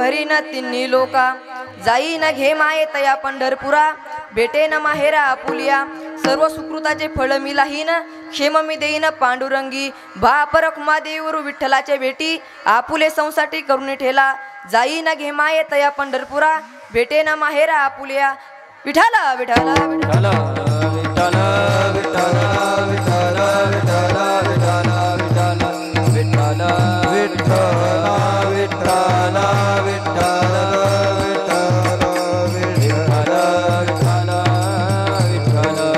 भरी न तिन्ही लोका जाई न घे माये तया पंढरपुरा भेटे न माहेरा आपुलिया सर्व सुकृताचे फळ मी लाहीन क्षेम मी देईन पांडुरंगी भापर कुमादेवरू विठ्ठलाचे भेटी आपुले संसाठी करून ठेला जाई न घे माये तया पंढरपुरा भेटे न माहेरा आपुलिया विठाला विठाला विठाला विठाला विठाला विठाला विठाला विठाला विठाला विठाला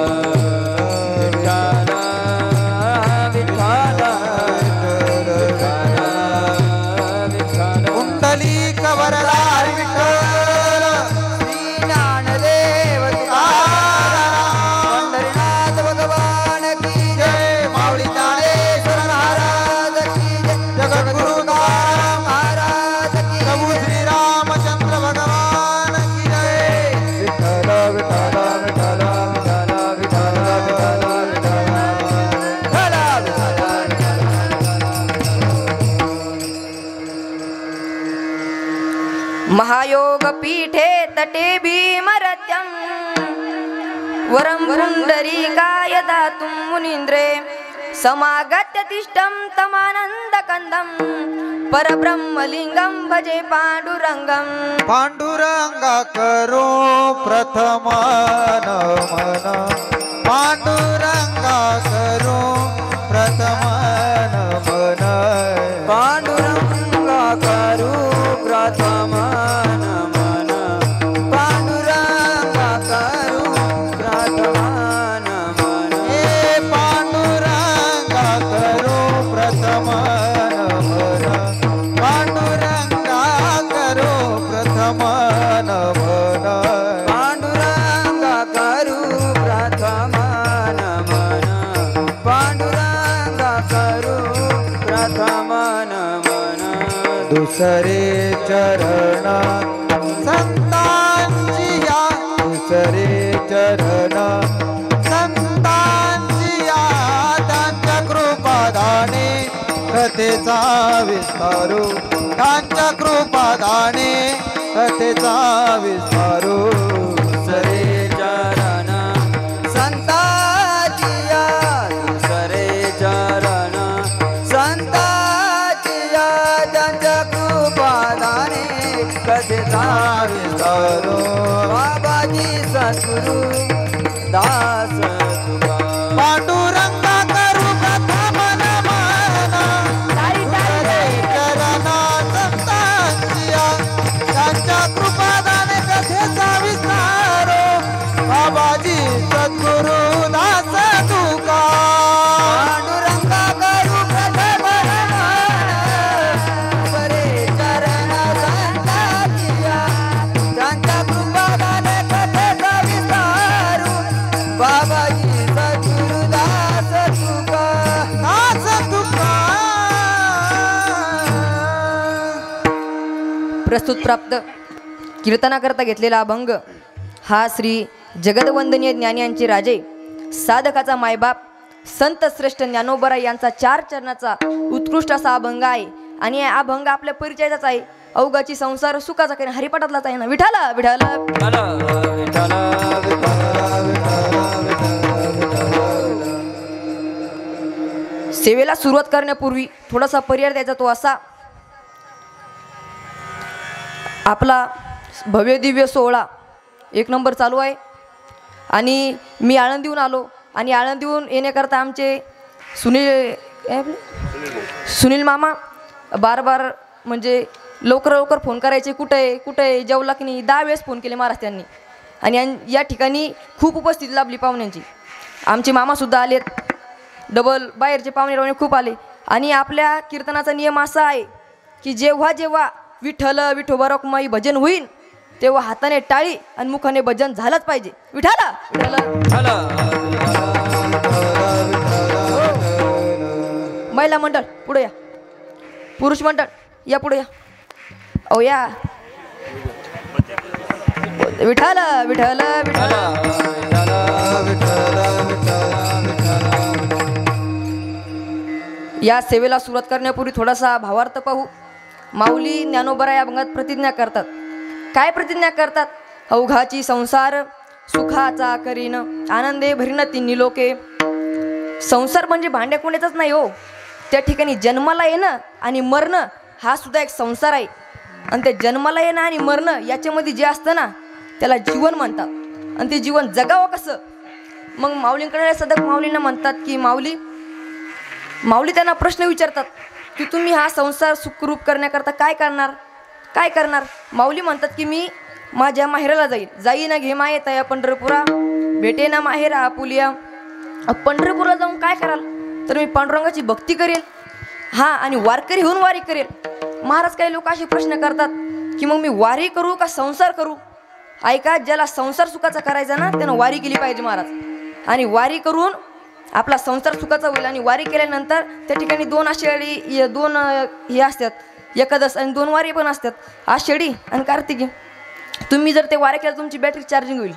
महायोग पीठे तटे भीमरत्यं वरं पुंडरीकाय दातुं मुनीन्द्रे समागत्य तिष्ठं तमानन्दकन्दं परब्रह्मलिंगं भजे पांडुरंगं पांडुरंगा करो प्रथम नमन पांडुरंगा करो प्रथम नमन पांडुरंगा करो प्रथम नमन पांडुरंगा करो प्रथम नमन हे पांडुरंगा करो प्रथम नमन पांडुरंगा करो प्रथम नमन पांडुरंगा करो प्रथम नमन पांडुरंगा करो प्रथम नमन दुसरे चरण संतांची या दुसरे चरण संतांची या त्यांच्या कृपादाने कथेचा विस्तारू त्यांच्या कृपादाने कथेचा विस्तारू दुसरे चरण संतांची या दुसरे चरण संतांची या त्यांच्या कृपादाने कथेचा विस्तारू बाबाजी सद्गुरु दास तुका पांडुरंगा करू प्रथम नमन दुसरे चरण संतांची या त्यांच्या कृपादाने कथेचा विस्तारो बाबाजी सद्गुरु दास तुका पांडुरंगा करू प्रथम नमन दुसरे चरण संतांची या त्यांच्या कृपादाने कथेचा विस्तारू बाबाजी सद्गुरु दास तुका दास तुका प्रस्तुत प्राप्त कीर्तनाकरता घेतलेला अभंग हा श्री जगदवंदनीय ज्ञानियांचे राजे साधकाचा मायबाप संत श्रेष्ठ ज्ञानोबरा यांचा 4 चरणाचा उत्कृष्ट असा अभंग आहे आणि हा अभंग आपल्या परिचयाचाच आहे अवघाची संसार सुखाचा काही हरिपाठातलाच आहे ना विठाला विठाला सेवेला सुरुवात करण्यापूर्वी थोडासा पर्याय द्यायचा तो असा आपला भव्य दिव्य सोहळा 1 नंबर चालू आहे आणि मी आळंदीहून आलो आणि आळंदीहून येण्याकरता आमचे सुनील मामा बार म्हणजे लवकर फोन करायचे कुठे आहे जेवला की नाही 10 वेळेस फोन केले महाराज त्यांनी आणि या ठिकाणी खूप उपस्थिती लाभली पाहुण्यांची आमचे मामासुद्धा आलेत डबल बाहेरचे पाहुणे खूप आले आणि आपल्या कीर्तनाचा नियम असा आहे की जेव्हा विठ्ठल विठोबा रखुमाई भजन होईल तेव्हा हाताने टाळी आणि मुखाने भजन झालंच पाहिजे विठाला महिला मंडळ पुढे या पुरुष मंडळ या पुढे या ओ या विठाला विठाला विठाला या सेवेला सुरुवात करण्यापूर्वी थोडासा भावार्थ पाहू माऊली ज्ञानोबा या अभंगात प्रतिज्ञा करतात. काय प्रतिज्ञा करतात? अवघाची संसार सुखाचा करीन, आनंदे भरीन तिन्ही लोके. संसार म्हणजे भांड्या कोणाचाच नाही हो. त्या ठिकाणी जन्माला येणं आणि मरणं हा सुद्धा एक संसार आहे. आणि ते जन्माला येणं आणि मरणं याच्यामध्ये जे असतं ना त्याला जीवन म्हणतात. आणि ते जीवन जगावं कसं? मग माऊलींकडे सदक माऊलींना म्हणतात की माऊली त्यांना प्रश्न विचारतात की तुम्ही हा संसार सुखरूप करण्याकरता काय करणार? माऊली म्हणतात की मी माझ्या माहेराला जाईन घे माये तया पंढरपुरा, भेटे ना माहेरा आपुलिया. पंढरपूरला जाऊन काय कराल? तर मी पांडुरंगाची भक्ती करेल, हां, आणि वारकरी होऊन वारी करेल. महाराज काही लोक असे प्रश्न करतात की मग मी वारी करू का संसार करू? ऐका, ज्याला संसार सुखाचा करायचा ना त्यानं वारी केली पाहिजे महाराज. आणि वारी करून आपला संसार सुखाचा होईल. आणि वारी केल्यानंतर त्या ठिकाणी दोन हे असतात, एकादश आणि 2 वारी पण असतात, आषाढी आणि कार्तिकी. तुम्ही जर ते वाऱ्या केलं तुमची बॅटरी चार्जिंग होईल,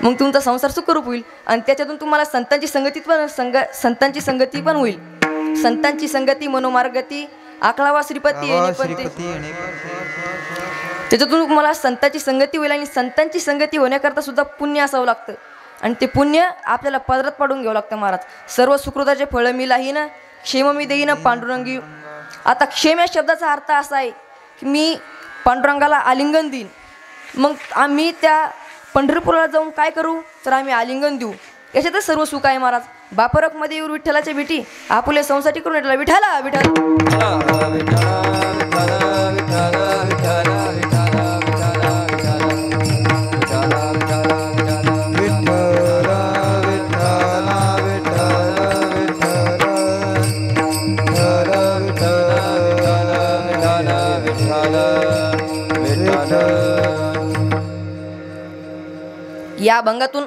मग तुमचा संसार सुखरूप होईल. आणि त्याच्यातून तुम्हाला संतांची संगती पण होईल. संतांची संगती मनोमार्गती आकळावा श्रीपती त्याच्यातून तुम्हाला संतांची संगती होईल. आणि संतांची संगती होण्याकरता सुद्धा पुण्य असावं लागतं. आणि ते पुण्य आपल्याला पदरात पाडून घ्यावं लागतं महाराज. सर्व सुकृताचे फळ मी लाहीन, क्षेम मी देईन पांडुरंगी. आता क्षेम या शब्दाचा अर्थ असा आहे की मी पांडुरंगाला आलिंगन देईन. मग आम्ही त्या पंढरपूरला जाऊन काय करू? तर आम्ही आलिंगन देऊ. याच्यातच सर्व सुख आहे महाराज. बापरकमध्ये येऊन विठ्ठलाच्या भेटी आपुले संसाठी करून येतला विठाला या अभंगातून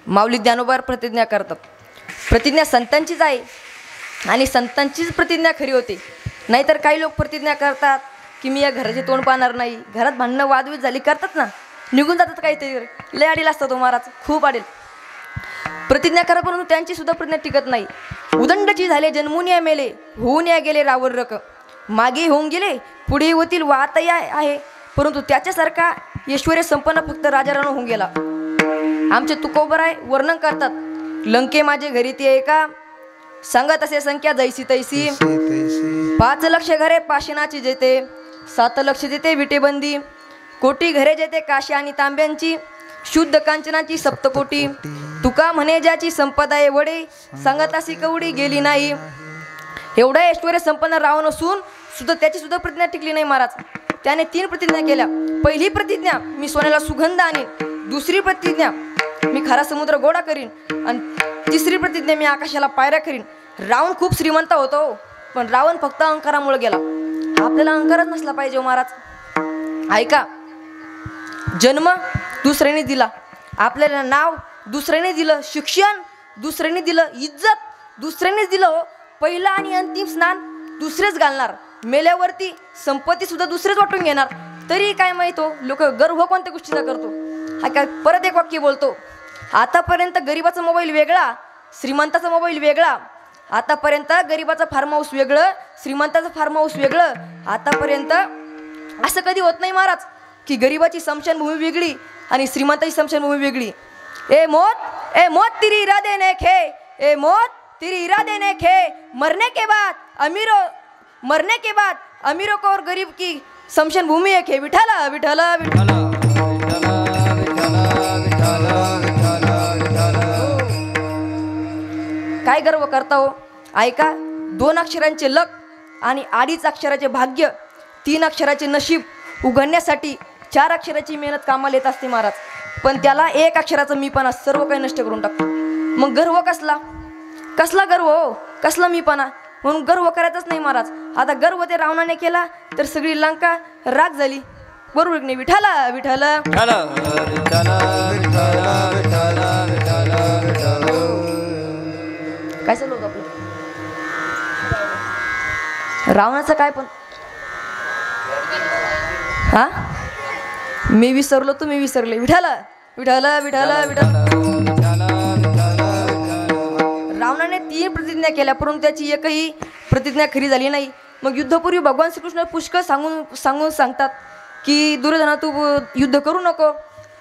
माऊली ज्ञानोबा प्रतिज्ञा करतात. प्रतिज्ञा संतांचीच आहे आणि संतांचीच प्रतिज्ञा खरी होते. नाहीतर काही लोक प्रतिज्ञा करतात की मी या घराचे तोंड पाहणार नाही, घरात भांडणं वादविद झाली करतात ना, निघून जातात काहीतरी. लय अडील असतात तो महाराज, खूप अडेल. प्रतिज्ञा करा परंतु त्यांची सुद्धा प्रतिज्ञा टिकत नाही. उदंडची झाले जन्मून या मेले, होऊन या गेले रावण रक. मागे होऊन गेले पुढे होतील वाहत आहे, परंतु त्याच्यासारखा ऐश्वर्य संपन्न फक्त राजाराणा होऊन गेला. आमचे तुकोबराय वर्णन करतात, लंके माझे घरी ती एका, सांगत असे संख्या जैसी तैसी. 5 लक्ष घरे पाषाणाची जेते, 7 लक्ष जेते विटेबंदी. कोटी घरे जेते काशी आणि तांब्यांची, शुद्ध कांचनाची सप्तकोटी. तुका म्हणे ज्याची संपदा आहे वडे, सांगत अशी कवडी गेली नाही. एवढा ऐश्वर्य संपन्न रावण असून सुद्धा त्याची सुद्धा प्रतिज्ञा टिकली नाही महाराज. त्याने 3 प्रतिज्ञा केल्या. पहिली प्रतिज्ञा मी सोन्याला सुगंध आणीन, दुसरी प्रतिज्ञा मी खरा समुद्र गोडा करीन, आणि तिसरी प्रतिज्ञा मी आकाशाला पायऱ्या करीन. रावण खूप श्रीमंत होतो, पण रावण फक्त अहंकारामुळे गेला. आपल्याला अहंकारच नसला पाहिजे महाराज. ऐका, जन्म दुसऱ्याने दिला, आपल्याला नाव दुसऱ्याने दिलं, शिक्षण दुसऱ्याने दिलं, इज्जत दुसऱ्यानेच दिलं. पहिला आणि अंतिम स्नान दुसरेच घालणार. मेल्यावरती संपत्ती सुद्धा दुसरेच वाटून घेणार. तरी काय माहित हो, लोक गर्व कोणत्या गोष्टीचा करतो. हा काय, परत एक वाक्य बोलतो. आतापर्यंत गरीबाचा मोबाईल वेगळा, श्रीमंताचा मोबाईल वेगळा. आतापर्यंत गरीबाचा फार्म हाऊस वेगळं, श्रीमंताचं फार्म हाऊस वेगळं. आतापर्यंत असं कधी होत नाही महाराज की गरीबाची स्मशानभूमी वेगळी आणि श्रीमंताची स्मशानभूमी वेगळी. ए मौत तेरी इरादे ने खे, ए मौत तेरी इरादे ने खे. मरने के बाद अमीरों को और गरीब की स्मशानभूमी एक है. विठाला विठाला विठाला. काय गर्व करता हो. ऐका, 2 अक्षरांचे लक आणि 2.5 अक्षराचे भाग्य, 3 अक्षराचे नशीब उघडण्यासाठी 4 अक्षराची मेहनत कामाला येत असते महाराज. पण त्याला 1 अक्षराचं मीपणा सर्व काही नष्ट करून टाकतो. मग गर्व कसला गर्व हो, कसला मीपणा. म्हणून गर्व करायचाच नाही महाराज. आता गर्व ते रावणाने केला तर सगळी लंका राग झाली. बरोबर नाही. विठाला विठाला. काय चालू होतं आपलं? रावणाचं काय पण हा, मी विसरलो तुम्ही विसरले. विठाला विठाला विठाला विठाला. रावणाने 3 प्रतिज्ञा केल्या, परंतु त्याची एकही प्रतिज्ञा खरी झाली नाही. मग युद्धपूर्वी भगवान श्रीकृष्ण पुष्कळ सांगतात की दुर्योधना तू युद्ध करू नको,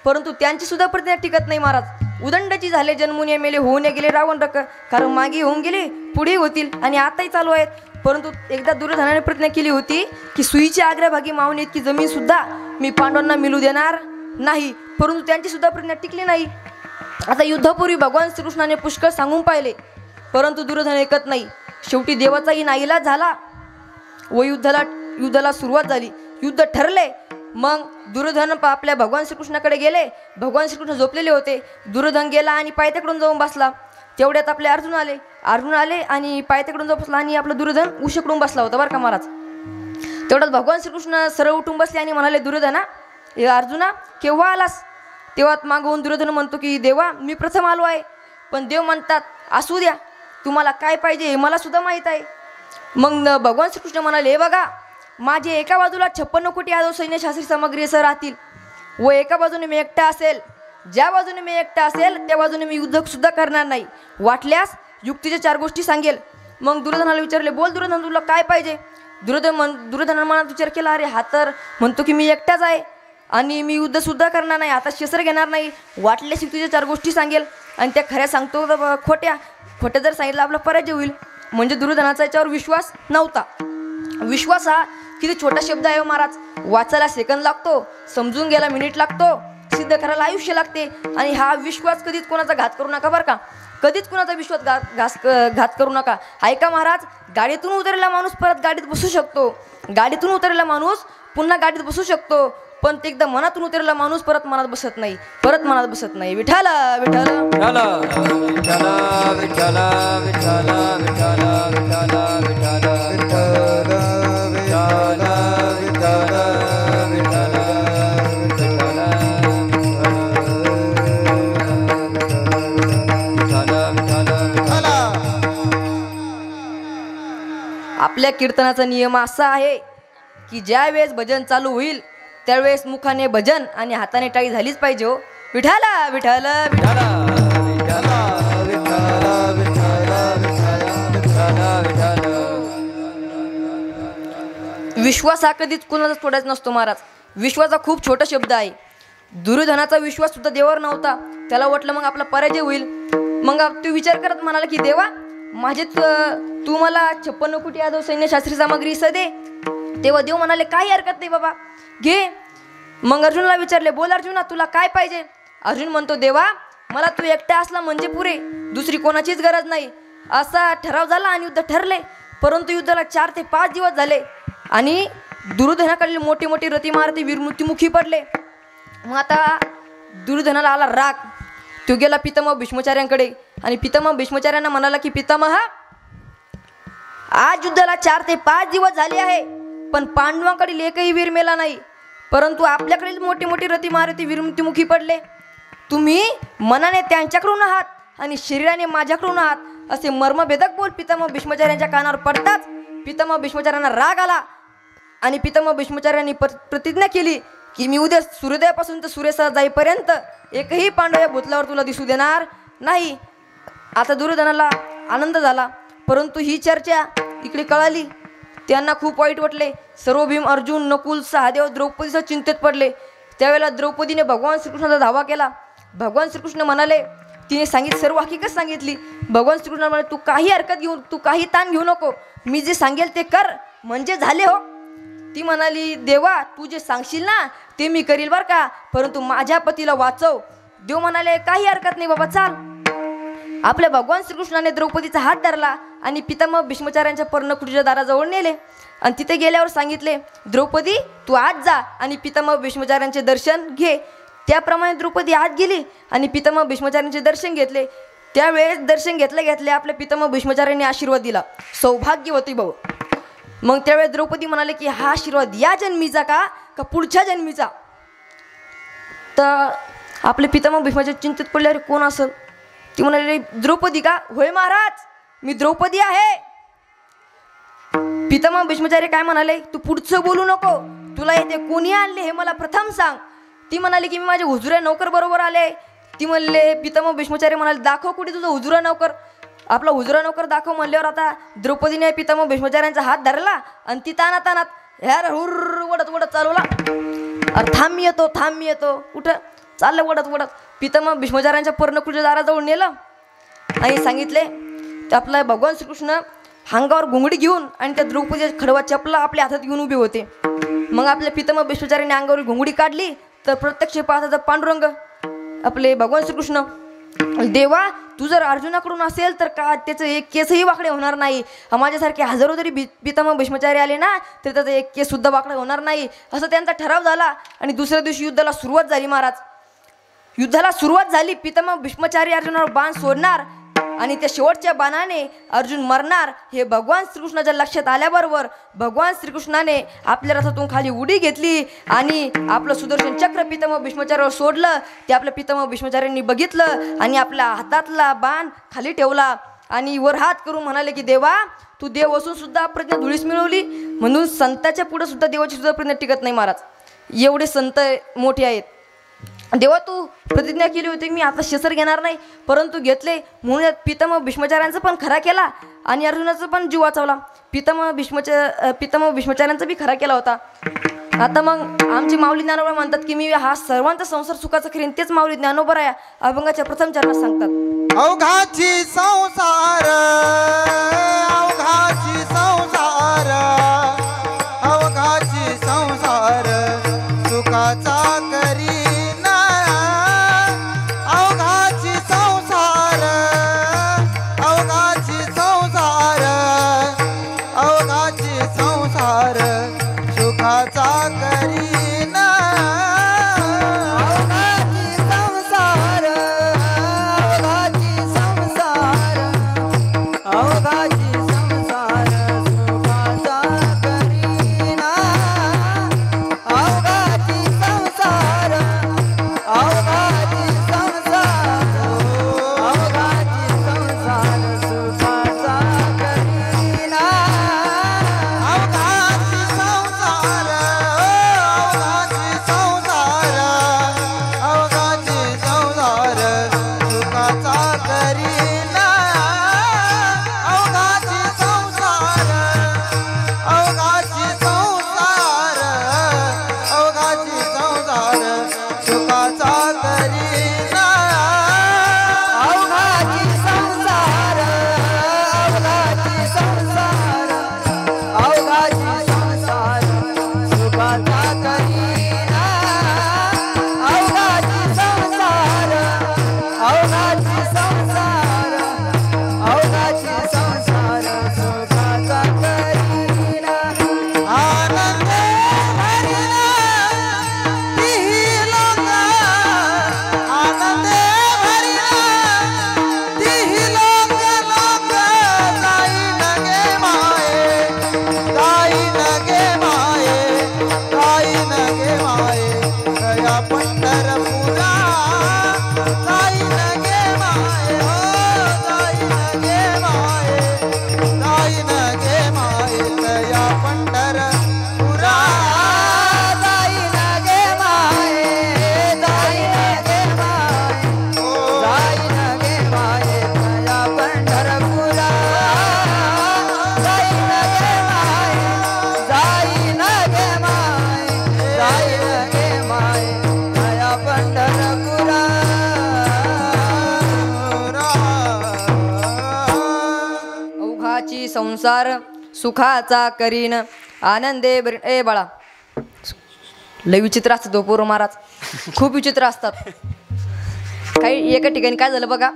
परंतु त्यांची सुद्धा प्रतिज्ञा टिकत नाही महाराज. उदंडाची झाले जन्मुने मेले होऊन गेले रावण रक, कारण मागे होऊन गेले पुढे होतील आणि आताही चालू आहेत. परंतु एकदा दुर्योधनाने प्रतिज्ञा केली होती की सुईच्या अग्रभागी मावणे इतकी जमीन सुद्धा मी पांडवांना मिळू देणार नाही, परंतु त्यांची सुद्धा प्रतिज्ञा टिकली नाही. आता युद्धापूर्वी भगवान श्रीकृष्णाने पुष्कळ सांगून पाहिले, परंतु दुर्योधन ऐकत नाही. शेवटी देवाचाही नाईलाज झाला व युद्धाला सुरुवात झाली. युद्ध ठरले. मग दुर्योधन आपल्या भगवान श्रीकृष्णाकडे गेले. भगवान श्रीकृष्ण झोपलेले होते. दुर्योधन गेला आणि पायथ्याकडून जाऊन बसला. तेवढ्यात आपले अर्जुन आले आणि पायथ्याकडून जाऊन बसला आणि आपला दुर्योधन उशीकडून बसला होता बरं का महाराज. तेवढ्यात भगवान श्रीकृष्ण सरळ उठून बसले आणि म्हणाले, दुर्योधना अर्जुना केव्हा आलास? तेव्हा मागवून दुर्योधन म्हणतो की देवा मी प्रथम आलो आहे. पण देव म्हणतात असू द्या, तुम्हाला काय पाहिजे हे मला सुद्धा माहीत आहे. मग भगवान श्रीकृष्ण म्हणाले, हे बघा माझे एका बाजूला 56 कोटी यादव सैन्यशास्त्री सामग्री असं राहतील व एका बाजूने मी एकटा असेल. ज्या बाजूने मी एकटा असेल त्या बाजूने मी युद्ध सुद्धा करणार नाही, वाटल्यास युक्तीच्या 4 गोष्टी सांगेल. मग दुर्योधनाला विचारले, बोल दुर्योधन तुला काय पाहिजे? दुर्योधनाने मनात विचार केला, अरे हा तर म्हणतो की मी एकटाच आहे आणि मी युद्ध सुद्धा करणार नाही, आता शस्त्र घेणार नाही, वाटल्यास युक्तीच्या 4 गोष्टी सांगेल आणि त्या खऱ्या सांगतो खोट्या जर सांगितलं आपला पराजय होईल. म्हणजे दुर्योधनाचा याच्यावर विश्वास नव्हता. विश्वास हा किती छोटा शब्द आहे महाराज. वाचायला सेकंद लागतो, समजून घ्यायला मिनिट लागतो, सिद्ध करायला आयुष्य लागते. आणि हा विश्वास कधीच कोणाचा घात करू नका बरं का. कधीच कोणाचा विश्वास घात करू नका. ऐका महाराज, गाडीतून उतरलेला माणूस परत गाडीत बसू शकतो. गाडीतून उतरलेला माणूस पुन्हा गाडीत बसू शकतो, पण ते एकदा मनातून उतरलेला माणूस परत मनात बसत नाही. विठ्ठल विठ्ठल आपल्या कीर्तनाचा नियम असा आहे की ज्या वेळेस भजन चालू होईल त्यावेळेस मुखाने भजन आणि हाताने टाळी झालीच पाहिजे. हो विठ्ठल विठ्ठल विश्वास हा कधीच कुणाचा तोडायचा नसतो महाराज. विश्वास हा खूप छोटा शब्द आहे. दुर्योधनाचा विश्वास सुद्धा देवावर नव्हता. त्याला वाटलं मग आपला पराजय होईल. मग तो विचार करत म्हणाला की देवा माझे तू मला 56 कोटी यादव सैन्यशास्त्री सामग्री दे. तेव्हा देव म्हणाले काही हरकत नाही बाबा घे. मग अर्जुनला विचारले, बोल अर्जुना तुला काय पाहिजे? अर्जुन म्हणतो, देवा मला तू एकटा असला म्हणजे पुरे, दुसरी कोणाचीच गरज नाही. असा ठराव झाला आणि युद्ध ठरले. परंतु युद्धाला 4 ते 5 दिवस झाले आणि दुर्योधनाकडले मोठे मोठे रथी महारथी वीर मृत्युमुखी पडले. मग आता दुर्योधनाला आला राग. तो गेला पितामह भीष्माचार्यांकडे आणि पितामह भीष्माचार्यांना म्हणाला की पितामह आज युद्धाला 4 ते 5 दिवस झाले आहे, पण पांडवांकडील एकही वीर मेला नाही, परंतु आपल्याकडील मोठे मोठे रथी महारथी वीर मृत्युमुखी पडले. तुम्ही मनाने त्यांच्याकडून आहात आणि शरीराने माझ्याकडून आहात, असे मर्मभेदक बोल पितामह भीष्माचार्यांच्या कानावर पडताच पितामह भीष्माचार्यांना राग आला आणि पितामह भीष्माचार्यांनी प्रतिज्ञा केली की मी उद्या सूर्योदयापासून तर सूर्यास्ताला जाईपर्यंत एकही पांडव या भूतलावर तुला दिसू देणार नाही. आता दुर्योधनाला आनंद झाला, परंतु ही चर्चा इकडे कळाली. त्यांना खूप वाईट वाटले. सर्व भीम अर्जुन नकुल सहदेव द्रौपदीच्या चिंतेत पडले. त्यावेळेला द्रौपदीने भगवान श्रीकृष्णाचा धावा केला. भगवान श्रीकृष्ण म्हणाले, तिने सर्व हकीकत सांगितली. भगवान श्रीकृष्ण म्हणाले, तू काही हरकत घेऊ, तू काही ताण घेऊ नको, मी जे सांगेल ते कर म्हणजे झाले. हो ती म्हणाली, देवा तू जे सांगशील ना ते मी करील बर का, परंतु माझ्या पतीला वाचव. देव म्हणाले, काही हरकत नाही बाबा चाल. आपल्या भगवान श्रीकृष्णाने द्रौपदीचा हात धरला आणि पितामह भीष्माचार्यांच्या पर्णकुटीच्या दाराजवळ नेले आणि तिथे गेल्यावर सांगितले, द्रौपदी तू आज जा आणि पितामह भीष्माचार्यांचे दर्शन घे. त्याप्रमाणे द्रौपदी आत गेली आणि पितामह भीष्माचार्यांचे दर्शन घेतले. त्यावेळेस दर्शन घेतल्या आपल्या पितामह भीष्माचार्यांनी आशीर्वाद दिला, सौभाग्यवती भाऊ. मग त्यावेळेस द्रौपदी म्हणाले की हा आशीर्वाद या जन्मीचा का पुढच्या जन्मीचा? तर आपले पितामह भीष्माच्या चिंतेत पडले, अरे कोण असेल? ती म्हणाले, द्रौपदी का? होय महाराज मी द्रौपदी आहे. पितामह भीष्माचार्य काय म्हणाले, तू पुढचं बोलू नको, तुला येथे कोणी आणले हे मला प्रथम सांग. ती म्हणाली की मी माझे हुजुरे नौकर बरोबर आले. ती म्हणले, पितामह भीष्माचार्य म्हणाले, दाखव कुठे तुझं हुजुरा नौकर. आपला हुजरा नोकर दाखव म्हणल्यावर आता द्रौपदीने पितामह भीष्माचार्यांचा हात धरला आणि ती तानात ह्यार हुर्र वडत वडत चालवला. अरे थांब मी येतो कुठं चाललं वडत पितामह भीष्माचार्यांच्या पर्णकुटीच्या दाराजवळ नेलं आणि सांगितले ते आपला भगवान श्रीकृष्ण अंगावर घोंगडी घेऊन आणि त्या द्रौपदीच्या खडवा चपला आपल्या हातात घेऊन उभे होते. मग आपल्या पितामह भीष्माचार्यांनी अंगावर घोंगडी काढली तर प्रत्यक्ष पाहता पांडुरंग आपले भगवान श्रीकृष्ण. देवा तू जर अर्जुनाकडून असेल तर का त्याचं एक केसही वाकडे होणार नाही. माझ्यासारखे हजारो जरी पितामह भीष्माचार्य आले ना तर त्याचा एक केस सुद्धा वाकडा होणार नाही असं त्यांचा ठराव झाला. आणि दुसऱ्या दिवशी युद्धाला सुरुवात झाली. महाराज युद्धाला सुरुवात झाली. पितामह भीष्माचार्य अर्जुनावर बाण सोडणार आणि त्या शेवटच्या बाणाने अर्जुन मरणार हे भगवान श्रीकृष्णाच्या लक्षात आल्याबरोबर भगवान श्रीकृष्णाने आपल्या रथातून खाली उडी घेतली आणि आपलं सुदर्शन चक्र पितामह भीष्माचार्यावर सोडलं. ते आपल्या पितामह भीष्माचार्यांनी बघितलं आणि आपल्या हातातला बाण खाली ठेवला आणि वर हात करून म्हणाले की देवा तू देव असून सुद्धा प्रज्ञा धुळीस मिळवली. म्हणून संताच्या पुढे सुद्धा देवाची सुद्धा प्रज्ञा टिकत नाही महाराज. एवढे संत मोठे आहेत. देवा तू प्रतिज्ञा केली होती मी आता शस्त्र घेणार नाही परंतु घेतले म्हणून पितामह भीष्माचार्यांचा पण खरा केला आणि अर्जुनाचा पण जीव वाचवला. पितामह भीष्माचार्यांचा बी खरा केला होता. आता मग आमचे माऊली ज्ञानोबा म्हणतात की मी हा सर्वांचा संसार सुखाचा करीन. तेच माऊली ज्ञानोबा या अभंगाच्या प्रथम चरणात सांगतात. अवघाची संसार अवघाची संसार अवघाची संसार सुखाचा करीन अवघाची संसार अवघाची संसार अवघाची संसार सुखाचा करीन अवघाची संसार अवघाची संसार अवघाची संसार सुखाचा करीन अवघाची संसार अवघाची संसार अवघाची संसार सुखाचा करीन अवघाची संसार अवघाची संसार अवघाची संसार सुखाचा करीन अवघाची संसार अवघाची संसार अवघाची संसार सुखाचा करीन अवघाची संसार अवघाची संसार अवघाची संसार सुखाचा करीन अवघाची संसार अवघाची संसार अवघाची संसार सुखाचा करीन आनंदे भरिला तिही लोक आनंदे भरिला तिही लोक जाईन गे माये जाईन गे माये जाईन गे माये गया पंढरपुरा जाईन गे माये हो जाईन गे माये जाईन गे माये गया पंढरपुरा जाईन गे माये जाईन गे माये हो जाईन गे माये गया पंढरपुरा जाईन गे माये जाईन गे माये जाईन गे माये गया पंढरपुरा अवघाची संसार सुखाचा करीन आनंदे ए बाळा लय विचित्र असतात तो पोरं महाराज. खूप विचित्र असतात. काही एका ठिकाणी काय झालं बघा.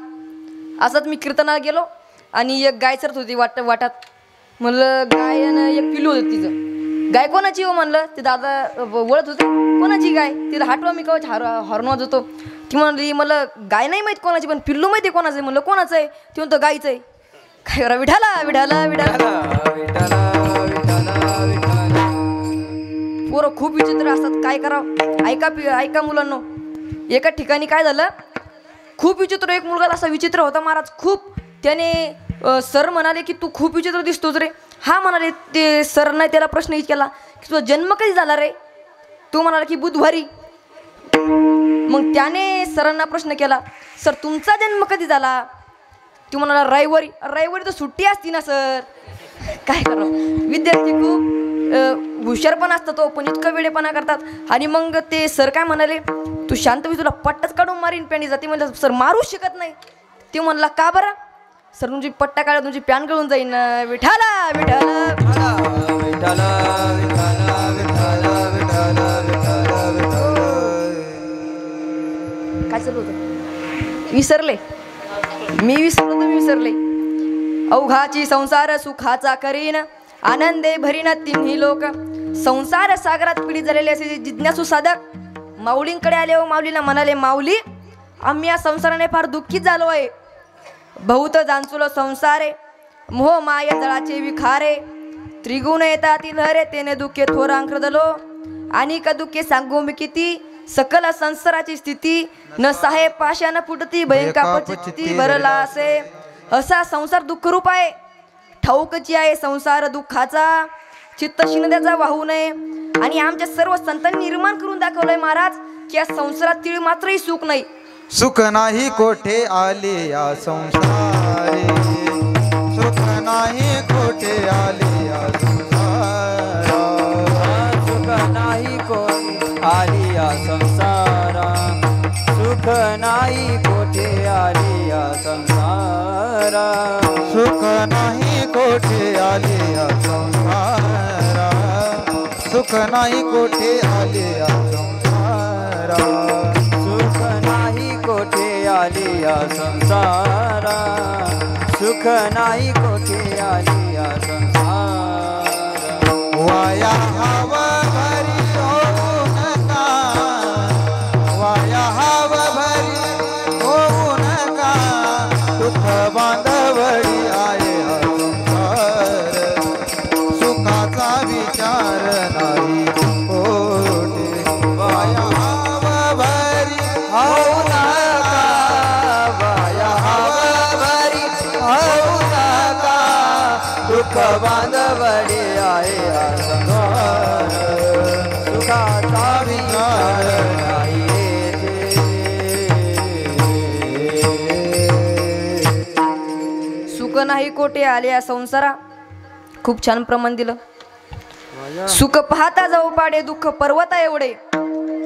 असंच मी कीर्तनाला गेलो आणि एक गाय चरत होती वाटात. म्हणलं गाय आणि एक पिल्लू होतं तिचं. गाय कोणाची हो म्हणलं. ते दादा वळत होते कोणाची गाय. तिला हाटवा मी कवच हॉर्न वाजवतो. ती म्हणली मला गाय नाही माहीत कोणाची पण पिल्लू माहिती आहे कोणाचं आहे. म्हणलं कोणाचं आहे. ती म्हणतो गाईचं आहे. काय करा विठाला विठाला विठाला. पोरं खूप विचित्र असतात. काय करावं. ऐका मुलांनो. एका ठिकाणी काय झालं. खूप विचित्र एक मुलगा असा विचित्र होता महाराज. खूप त्याने सर म्हणाले की तू खूप विचित्र दिसतोस रे. हा म्हणाले ते सर नाही त्याला प्रश्न केला की तुझा जन्म कधी झाला रे. तो म्हणाला की बुधवारी. मग त्याने सरांना प्रश्न केला सर तुमचा जन्म कधी झाला. ती म्हणाला रविवारी. रविवारी तर सुट्टी असती ना सर. काय करावं, विद्यार्थी खूप हुशार पण असतात तो, पण इतकं वेळेपणा करतात. आणि मग ते सर काय म्हणाले, तू शांत मी तुला पट्टाच काढून मारीन पॅन्टी जाते. म्हणलं सर मारूच शकत नाही. ते म्हणला का बरं. सर तुमची पट्टा काढा तुमची पॅन गळून जाईन. विठाला विठाला विठाला विठाला विठाला विठाला विठाला विठाला. काय चालू होतं विसरले मी विसरले. अवघाची संसार सुखाचा करीन आनंदे भरीन तिन्ही लोक. संसार सागरात पिढी झालेले असे जिज्ञासू साधक माऊलींकडे आले व माऊलीला म्हणाले, माऊली आम्ही या संसाराने फार दुःखीत झालो आहे. बहुत जांचुल संसारे मोह माया जळाचे विखारे. त्रिगुण येतातील हरे तेने दुःखे थोर अंक्रदलो. आणि का दुःखे सांगू मी किती सकल संसाराची स्थिती. न साहे पाशान फुटती भयंकापचिती भरला असे. असा संसार दुःखरूप आहे. ठाऊकची आहे संसार दुःखाचा. चित्त शिंद्याचा वाहू नये. आणि आमच्या सर्व संतांनी निर्माण करून दाखवलंय महाराज की या संसारात तीळ मात्रही सुख नाही. सुख नाही कोठे आले या संसारे. सुख नाही कोठे आले या संसारा. सुख नाही कोठे आले या संसारा. सुख नाही कोठे आले या संसारा. सुख नाही कोठे आले या संसारा. सुख नाही कोठे आले या संसारा. सुख नाही कोठे आले या संसारा. सुख नाही कोठे आले या संसारा. वाया हवा भरी होऊ नका. वाया हवा भरी होऊ नका. दुःख बांधवडी आहे हा संसार. सुखाचा विचार नाही कोठे. वाया हवा भरी होऊ नका. वाया हवा भरी होऊ नका. दुःख बांधवडी आहे हा संसार. सुखाचा विचार नाही सुख नाही कोठे आले या संसारा. खूप छान प्रमाण दिलं. सुख पाहता जाऊ पाडे दुःख पर्वता एवढे.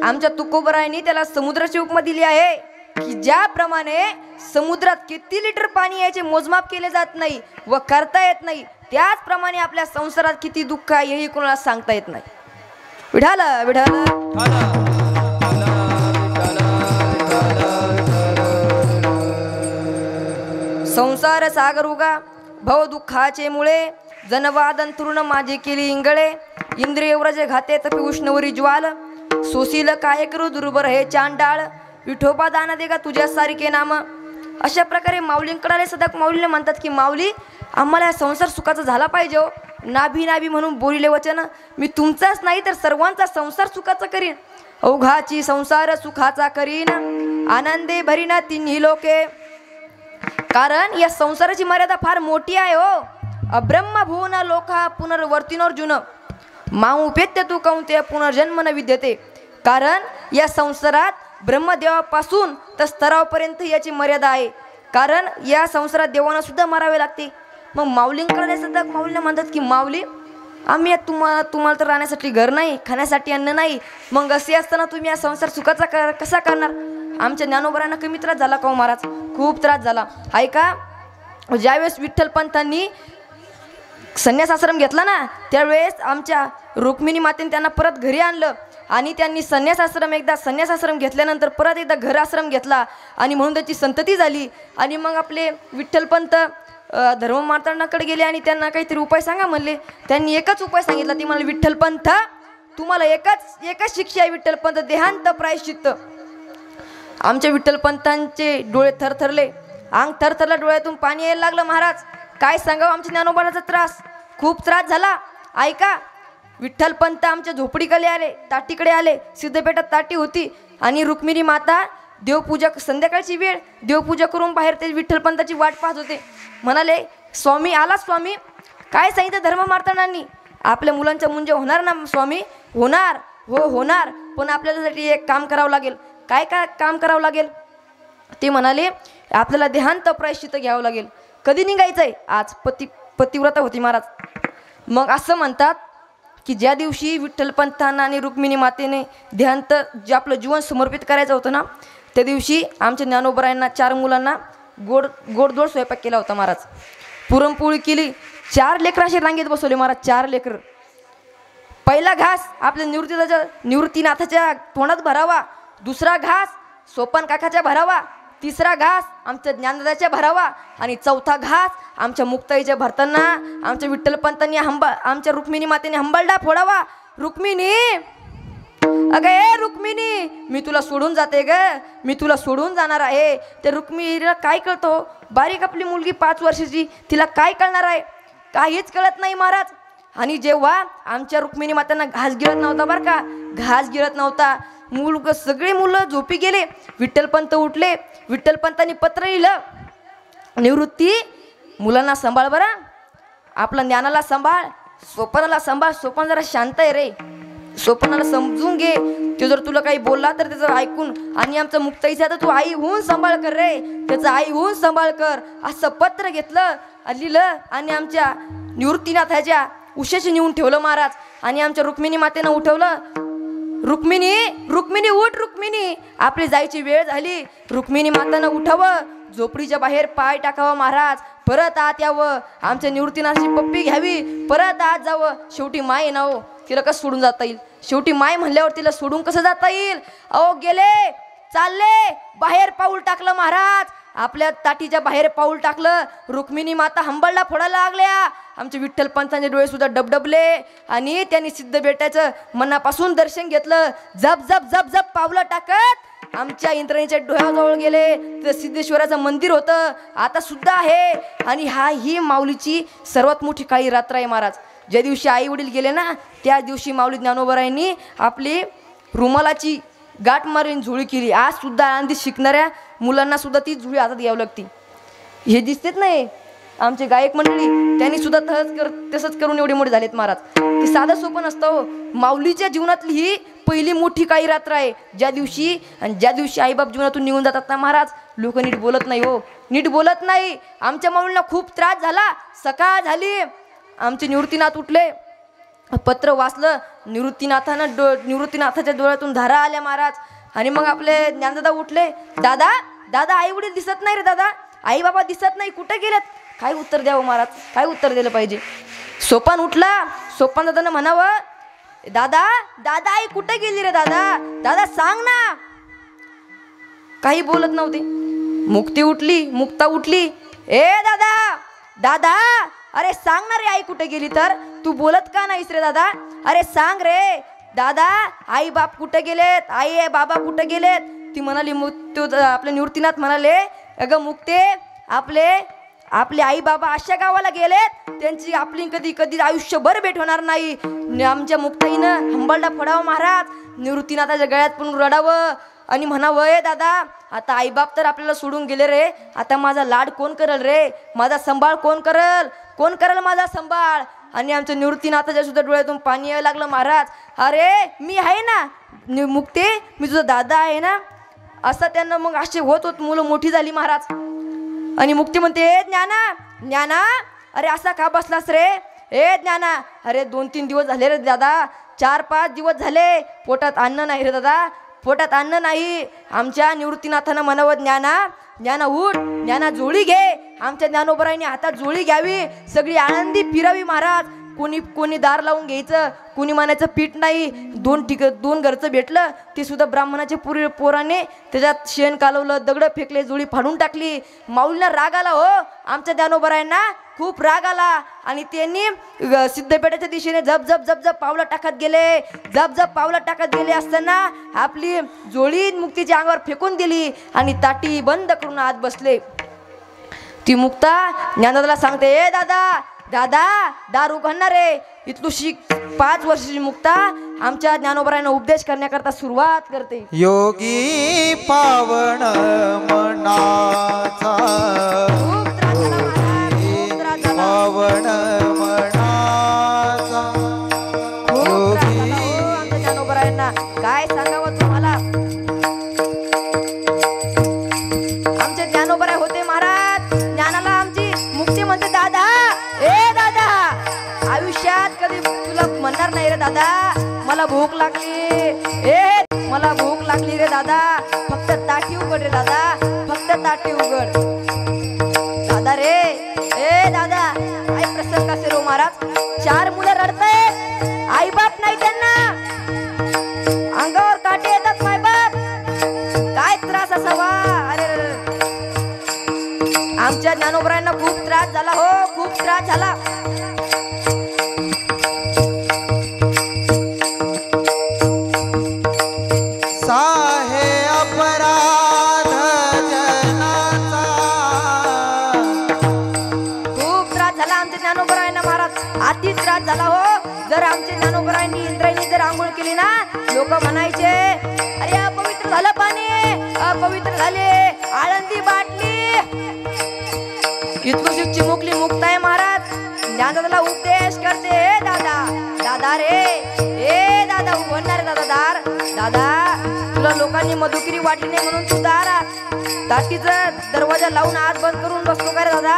आमच्या तुकोबरायांनी त्याला समुद्राची उपमा दिली आहे की ज्याप्रमाणे समुद्रात किती लिटर पाणी याचे मोजमाप केले जात नाही व करता येत नाही, त्याचप्रमाणे आपल्या संसारात किती दुःख आहे हेही कोणाला सांगता येत नाही. विठाला विठाला संसार सागर उगा भव दुःखाचे मुळे. जनवादन तृण माझे केली इंगळे. इंद्रिय व्रज घाते तपी उष्णवरी ज्वाल. सोसील काय करू दुर्बर हे चांडाळ. विठोबा दाना दे का तुझ्या सारिके नाम. अशा प्रकारे माऊलींकडे सदा माऊलीने म्हणतात की माऊली आम्हाला हा संसार सुखाचा झाला पाहिजे हो. नाभी नाभी म्हणून बोलिले वचन मी तुमचाच नाही तर सर्वांचा संसार सुखाचा करीन. अवघाची संसार सुखाचा करीन आनंदे भरीना तिन्ही लोके. कारण या संसाराची मर्यादा फार मोठी आहे हो. अब्रह्म भुवन लोका पुनर्वर्तिनोर्जुन माऊपेत्य तू कौंते पुनर्जन्म न विद्यते. कारण या संसारात ब्रह्मदेवापासून तर स्तरावपर्यंत याची मर्यादा आहे. कारण या संसारात देवांना सुद्धा मारावे लागते. मग माऊलींकडे सध्या माऊलींना म्हणतात की माऊली आम्ही तुम्हाला तर राहण्यासाठी घर नाही, खाण्यासाठी अन्न नाही. मग असे असताना तुम्ही या संसार सुखाचा कसा करणार. आमच्या ज्ञानोबरांना कमी त्रास झाला का हो महाराज, खूप त्रास झाला. ऐका, ज्यावेळेस विठ्ठलपंतांनी संन्यासाश्रम घेतला ना त्यावेळेस आमच्या रुक्मिणी मातेने त्यांना परत घरी आणलं. आणि त्यांनी संन्यासाश्रम घेतल्यानंतर परत एकदा घर आश्रम घेतला आणि म्हणून त्याची संतती झाली. आणि मग आपले विठ्ठलपंत धर्ममार्तंडाकडे गेले आणि त्यांना काहीतरी उपाय सांगा म्हणले. त्यांनी एकच उपाय सांगितला. ती म्हणाले विठ्ठलपंत तुम्हाला एकच शिक्षा आहे विठ्ठलपंत, देहांत प्रायश्चित्त. आमच्या विठ्ठलपंतांचे डोळे थरथरले, अंग थरथरला, डोळ्यातून पाणी यायला लागलं. महाराज काय सांगावं आमच्या ज्ञानोबाचा त्रास, खूप त्रास झाला. ऐका, विठ्ठलपंत आमच्या झोपडीकडे आले, ताटीकडे आले. सिद्धपेठात ताटी होती आणि रुक्मिणी माता देवपूजा, संध्याकाळची वेळ, देवपूजा करून बाहेर ते विठ्ठलपंताची वाट पाहत होते. म्हणाले स्वामी आला. स्वामी काय सांगितलं धर्ममार्तंडांनी, आपल्या मुलांच्या मुंज होणार ना स्वामी. होणार, हो होणार, पण आपल्यासाठी एक काम करावं लागेल. काय काम करावं लागेल. ते म्हणाले आपल्याला देहांत प्रायश्चित्त घ्यावं लागेल. कधी निघायचंय? आज. पतिव्रता होती महाराज. मग असं म्हणतात की ज्या दिवशी विठ्ठलपंतांना आणि रुक्मिणी मातेने देहांत जे आपलं जीवन समर्पित करायचं होतं ना, त्या दिवशी आमच्या ज्ञानोबरायांना 4 मुलांना गोडधोड स्वयंपाक केला होता महाराज. पुरणपोळी केली. 4 लेकरं असे रांगेत बसवले महाराज. 4 लेकरं. पहिला घास आपल्या निवृत्तीनाथाच्या तोंडात भरावा, दुसरा घास सोपान काकाच्या भरावा, तिसरा घास आमच्या ज्ञानदादाच्या भरावा आणि चौथा घास आमच्या मुक्ताईच्या भरताना आमच्या विठ्ठलपंतांनी आमच्या रुक्मिणी मातेने हंबलडा फोडावा. रुक्मिणी, अगं ए रुक्मिणी, मी तुला सोडून जाते ग, मी तुला सोडून जाणार आहे. ते रुक्मिणीला काय कळतो? बारीक आपली मुलगी 5 वर्षाची, तिला काय कळणार आहे? काहीच कळत नाही महाराज. आणि जेव्हा आमच्या रुक्मिणी मातांना घास गिळत नव्हता बरं का, घास गिळत नव्हता, सगळे मुलं झोपी गेले. विठ्ठलपंत उठले. विठ्ठलपंतांनी पत्र लिहिलं, निवृत्ती मुलांना सांभाळ बरं, आपला ज्ञानाला सांभाळ, सोपानाला सांभाळ. सोपान जरा शांत आहे रे, सोपानाला समजून घे. तो जर तुला काही बोलला तर त्याचं ऐकून. आणि आमचं मुक्ताईचं आता तू आई होऊन सांभाळ कर रे, त्याचं आई होऊन सांभाळ कर. असं पत्र घेतलं, लिहिलं आणि आमच्या निवृत्तीनाथाच्या उशाशी नेऊन ठेवलं महाराज. आणि आमच्या रुक्मिणी मातेनं उठवलं. रुक्मिणी, रुक्मिणी उठ, रुक्मिणी आपली जायची वेळ झाली. रुक्मिणी मातानं उठावं, झोपडीच्या बाहेर पाय टाकावं महाराज, परत आत यावं, आमच्या निवृत्तीनाथाची पप्पी घ्यावी, परत आत जावं. शेवटी माय आहे ना हो, तिला कसं सोडून जाता येईल? शेवटी माय म्हणल्यावर तिला सोडून कसं जाता येईल? अहो गेले, चालले, बाहेर पाऊल टाकलं महाराज, आपल्या ताटीच्या बाहेर पाऊल टाकलं. रुक्मिणी माता हंबलडा फोडायला लागल्या. आमचे विठ्ठलपंतांचे डोळे सुद्धा डबडबले आणि त्यांनी सिद्ध बेटाचं मनापासून दर्शन घेतलं. जप जप जप जप पावलं टाकत आमच्या इंद्राणीच्या डोळ्याजवळ गेले. तर सिद्धेश्वराचं मंदिर होतं, आता सुद्धा आहे. आणि ही माऊलीची सर्वात मोठी काळी रात्र आहे महाराज. ज्या दिवशी आई वडील गेले ना, त्या दिवशी माऊली ज्ञानोबरायांनी आपली रुमालाची गाठ मारून झोळी केली. आज सुद्धा आनंदी शिकणाऱ्या मुलांना सुद्धा ती झोळी हातात घ्यावी लागती. हे दिसतेच नाही आमचे गायक मंडळी, त्यांनी सुद्धा तसंच करून एवढे मोठे झालेत महाराज. ते साधं सोपं नसतं हो. माऊलीच्या जीवनातली ही पहिली मोठी काळी रात्र आहे. ज्या दिवशी आईबाप जीवनातून निघून जातात ना महाराज, लोक नीट बोलत नाही हो, नीट बोलत नाही. आमच्या माऊलींना खूप त्रास झाला. सकाळ झाली, आमचे निवृत्तीनाथ उठले, पत्र वाचलं. निवृत्तीनाथाच्या डोळ्यातून धारा आल्या महाराज. आणि मग आपले ज्ञानदादा उठले. दादा, दादा आई वडील दिसत नाही रे दादा, आई बाबा दिसत नाही, कुठे गेलेत? काय उत्तर द्यावं महाराज, काय उत्तर दिलं पाहिजे? सोपान उठला. सोपान दादानं म्हणावं, दादा, दादा आई कुठे गेली रे दादा, दादा सांग ना. काही बोलत नव्हते. मुक्ता उठली. ए दादा, दादा, अरे सांग ना रे, आई कुठे गेली? तर तू बोलत का नाहीस रे दादा? अरे सांग रे दादा, आई बाप कुठे गेलेत, आई बाबा कुठे गेलेत? ती म्हणाली, आपले निवृत्तीनाथ म्हणाले, अगं मुक्ते, आपले आई बाबा अशा गावाला गेलेत, त्यांची आपली कधी आयुष्यभर भेट होणार नाही. आमच्या मुक्ताईनं हंबलडा फोडावं महाराज, निवृत्तीनाथाच्या गळ्यात पण रडावं आणि म्हणावं, ए दादा, आता आईबाप तर आपल्याला सोडून गेले रे, आता माझा लाड कोण करल रे, माझा सांभाळ कोण करल माझा सांभाळ? आणि आमच्या निवृत्तीनाथाच्या सुद्धा डोळ्यातून पाणी यायला लागलं महाराज. अरे मी आहे ना मुक्ते, मी तुझा दादा आहे ना. असं त्यांना मग असे होत मुलं मोठी झाली महाराज. आणि मुक्ती म्हणते, ए ज्ञाना, अरे असा का बसलास रे? ए ज्ञाना, अरे 2-3 दिवस झाले रे दादा, 4-5 दिवस झाले, पोटात अन्न नाही रे दादा, पोटात अन्न नाही. आमच्या निवृत्तीनाथानं म्हणावं, ज्ञाना उठ, ज्ञाना जोडी घे. आमच्या ज्ञानोबराईने हातात जोडी घ्यावी, सगळी आनंदी फिरावी महाराज. कोणी दार लावून घ्यायचं, कोणी म्हणायचं पीठ नाही. 2 घरचं भेटलं, ते सुद्धा ब्राह्मणाचे पोराने त्याच्यात शेण कालवलं, दगड फेकले, जोडी फाडून टाकली. माऊलींना राग आला हो, आमच्या ज्ञानोबरायांना खूप राग आला. आणि त्यांनी सिद्धपेठाच्या दिशेने जप जप पावलं टाकत गेले असताना आपली जोडी मुक्तीच्या अंगावर फेकून दिली आणि ताटी बंद करून आत बसले. ती मुक्ता ज्ञानदादाला सांगते, ए दादा, दार उघडणार रे. इथलुशी 5 वर्षाची मुक्ता आमच्या ज्ञानोबरायांना उपदेश करण्याकरता सुरुवात करते. योगी पावन मनाचा, पावन मनाचा, योगी. आमच्या ज्ञानोबरायांना काय सांगावं तुम्हाला. भूक लागली, मला भूक लागली रे दादा, फक्त ताटी उघड रे दादा, फक्त ताटी उघड दादा रे. दादा काय प्रसंग असेल हो महाराज, 4 मुलं रडताय, आई बाप नाही त्यांना, अंगावर काटे येतात माय बाप, काय त्रास असावा. अरे आमच्या ज्ञानोबरायांना खूप त्रास झाला हो, खूप त्रास झाला. साहे अपराध जनाचा, खूप त्रास झाला आमच्या ज्ञानोबरायांना महाराज, अति त्रास झाला हो. जर आमच्या ज्ञानोबरायांनी इंद्रायणी जर आंघोळ केली ना, लोक म्हणायचे अरे अपवित्र झालं पाणी, अपवित्र झाले, आळंदी बाटली. इतकं चिमुकली मुक्ताय महाराज ज्ञानदादाला उपदेश करते. दादा दादा रे, दादा उघडणार दादा दार, दादा तुला लोकांनी मधुकिरी वाटली नाही म्हणून तू दारात दाटीचा दरवाजा लावून आत बंद करून बसतो का रे दादा.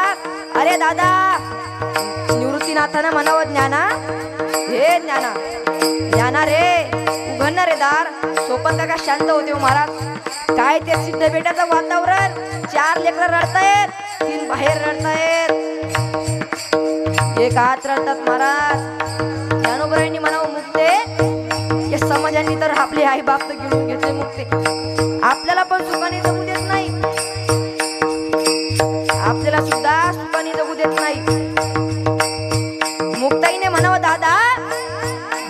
अरे दादा निवृत्तीनाथानं म्हणावं ज्ञाना, हे ज्ञाना ज्ञाना रे, उघडणार रे दार. सोपन का शांत होते हो महाराज. काय ते सिद्ध बेटाचं वातावरण, 4 लेकरं रडतायत, 3 बाहेर रडतायत, एक आत रडतात महाराज. ज्ञानोबरायांनी म्हणावं मुक्ते, या समाजांनी तर आपले आई बाप तर घेऊन घेतले मुक्ते, आपल्याला पण सुखाने जगू देत नाही, आपल्याला सुद्धा सुखाने जगू देत नाही. मुक्ताईने म्हणावं दादा,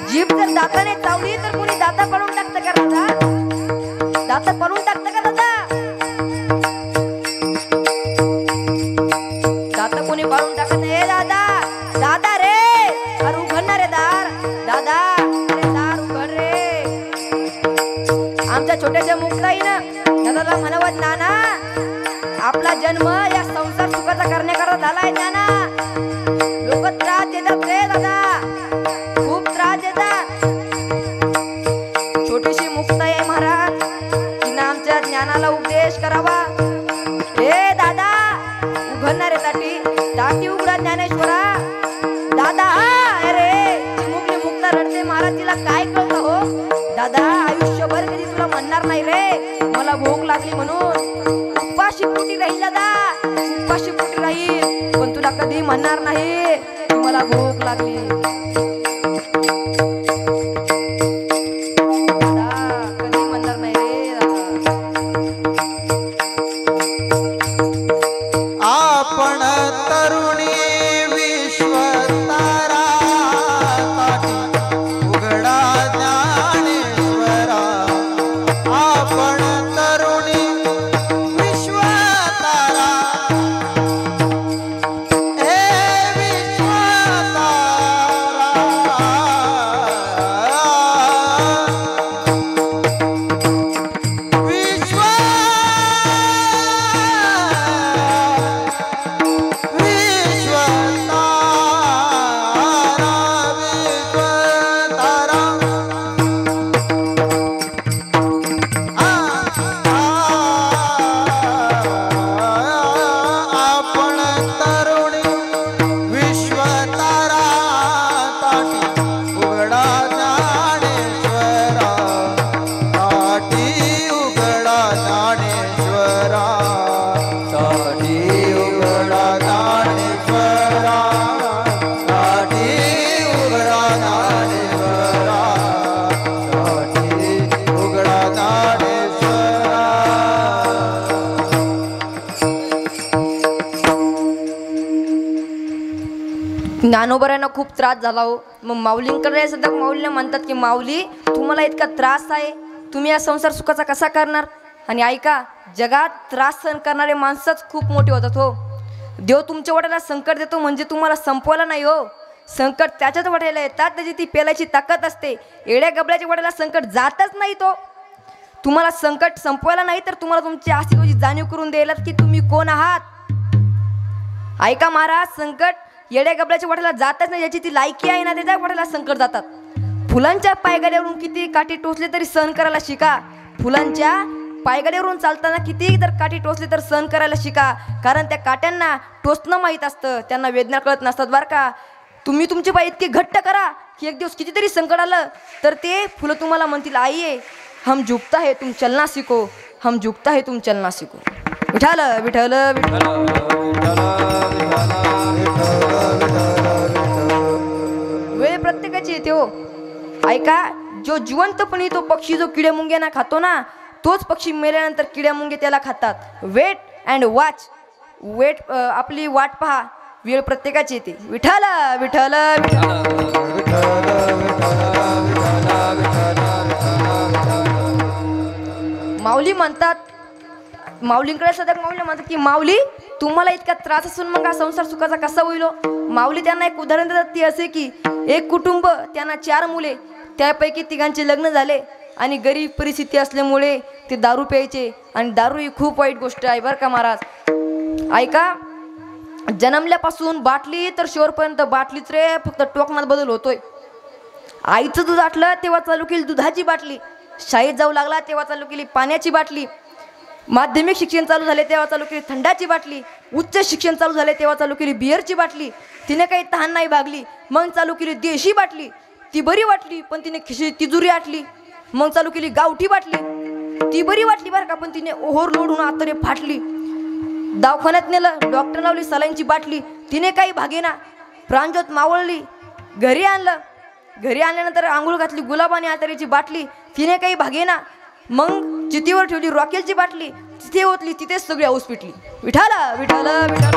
जीभ जर दाताने चावली तर कोणी दाता पडून टाकतं का दादा, दाता पडून टाकतं का दादा, दाता कोणी पाळून टाकत नाही. दादा दादा रे, अरे उघडणार रे दार, दादा अरे दार उघड रे. आमच्या छोट्याशा मुक्ताईनं दादाला म्हणावं नाना, आपला जन्म या संसार सुखाचा करण्याकरता झालाय नाना, लोक त्रास देतात रे दादा, खूप त्रास देतात. छोटीशी मुक्ताई आहे महाराज, तिनं आमच्या ज्ञानाला उपदेश करावा. हे दादा उघडणारे ताटी, ताटी उघडा ज्ञानेश्वरा. दादा अरे चिमुकली मुक्ता रडते महाराज, तिला काय कळतं हो. दादा आयुष्यभर कधी तुला म्हणणार नाही रे मला भूक लागली म्हणून, उपाशी पोटी राहील दादा, उपाशी पोटी राहील, पण तुला कधी म्हणणार नाही की मला भूक लागली. दादा कधी म्हणणार नाही रे दादा. आपण तरुणी विश्वतारा, ताटी उघडा ज्ञानेश्वरा. आपण तरुणी विश्वतारा, हे विश्वतारा, विश्व ज्ञानोबरांना खूप त्रास झाला हो. मग माऊलींकडे सध्या माऊलीने म्हणतात की माऊली तुम्हाला इतका त्रास आहे, तुम्ही या संसार सुखाचा कसा करणार. आणि ऐका, जगात त्रास सहन करणारे माणसंच खूप मोठे होतात हो. देव तुमच्या वाट्याला संकट देतो म्हणजे तुम्हाला संपवायला नाही हो, संकट त्याच्याच वाट्याला येतात, त्याची ती पेलायची ताकद असते. येड्या गबड्याच्या वाट्याला संकट जातच नाही तो. तुम्हाला संकट संपवायला नाही तर तुम्हाला तुमची अस्तित्वाची जाणीव करून द्यायला की तुम्ही कोण आहात. ऐका महाराज, संकट येड्या गबड्याच्या वाट्याला जातच नाही, ज्याची ती लायकी आहे ना त्याच्या वाट्याला संकट जातात. फुलांच्या पायगड्यावरून किती काठी टोचले तरी सहन करायला शिका. फुलांच्या पायगड्यावरून चालताना किती जर काठी टोचले तर सहन करायला शिका, कारण त्या काट्यांना टोचणं माहीत असतं, त्यांना वेदना कळत नसतात बरं का. तुम्ही तुमचे पाय इतके घट्ट करा की एक दिवस कितीतरी संकट आलं तर ते फुलं तुम्हाला म्हणतील आईये हम झुकता है तुम चलना सीखो, हम झुकता है तुम चलना सीखो. विठाल विठल विठल. वेळ प्रत्येकाची येते हो. ऐका, जो जिवंतपणी तो पक्षी जो किड्या मुंग्यांना खातो ना, तोच पक्षी मेल्यानंतर किड्या मुंगे त्याला खातात. Wait and watch. आपली वाट पहा, वेळ प्रत्येकाची येते. विठाल विठल माऊली म्हणतात, माऊलींकडे सध्या माऊली म्हणतात की माऊली तुम्हाला इतका त्रास असून मग हा संसार सुखाचा कसा होईल. माऊली त्यांना एक उदाहरण देतात, ती असे की एक कुटुंब, त्यांना 4 मुले, त्यापैकी 3घांचे लग्न झाले आणि गरीब परिस्थिती असल्यामुळे ते दारू प्यायचे. आणि दारू ही खूप वाईट गोष्ट आहे बरं का महाराज. ऐका, जन्मल्यापासून बाटली तर शेवटपर्यंत बाटलीच रे, फक्त टोकनात बदल होतोय. आईचं दूध आटलं तेव्हा चालू केली दुधाची बाटली, शाळेत जाऊ लागला तेव्हा चालू केली पाण्याची बाटली, माध्यमिक शिक्षण चालू झाले तेव्हा चालू केली थंडाची बाटली, उच्च शिक्षण चालू झाले तेव्हा चालू केली बिअरची बाटली. तिने काही तहान नाही भागली, मग चालू केली देशी बाटली. ती बरी वाटली पण तिने खिशी तिजोरी आटली. मग चालू केली गावठी बाटली. ती बरी वाटली बरं का, पण तिने ओव्हरलोड होऊन आतरे फाटली. दवाखान्यात नेलं, डॉक्टर लावली सलाईनची बाटली, तिने काही भागेना. प्राणज्योत मावळली, घरी आणलं. घरी आणल्यानंतर आंघोळ घातली गुलाब आणि आतरेची बाटली, तिने काही भागेना. मग चितीवर ठेवली रॉकेलची बाटली, तिथे ओतली, तिथेच सगळी औस पिटली. विठाला विठाला विठाला.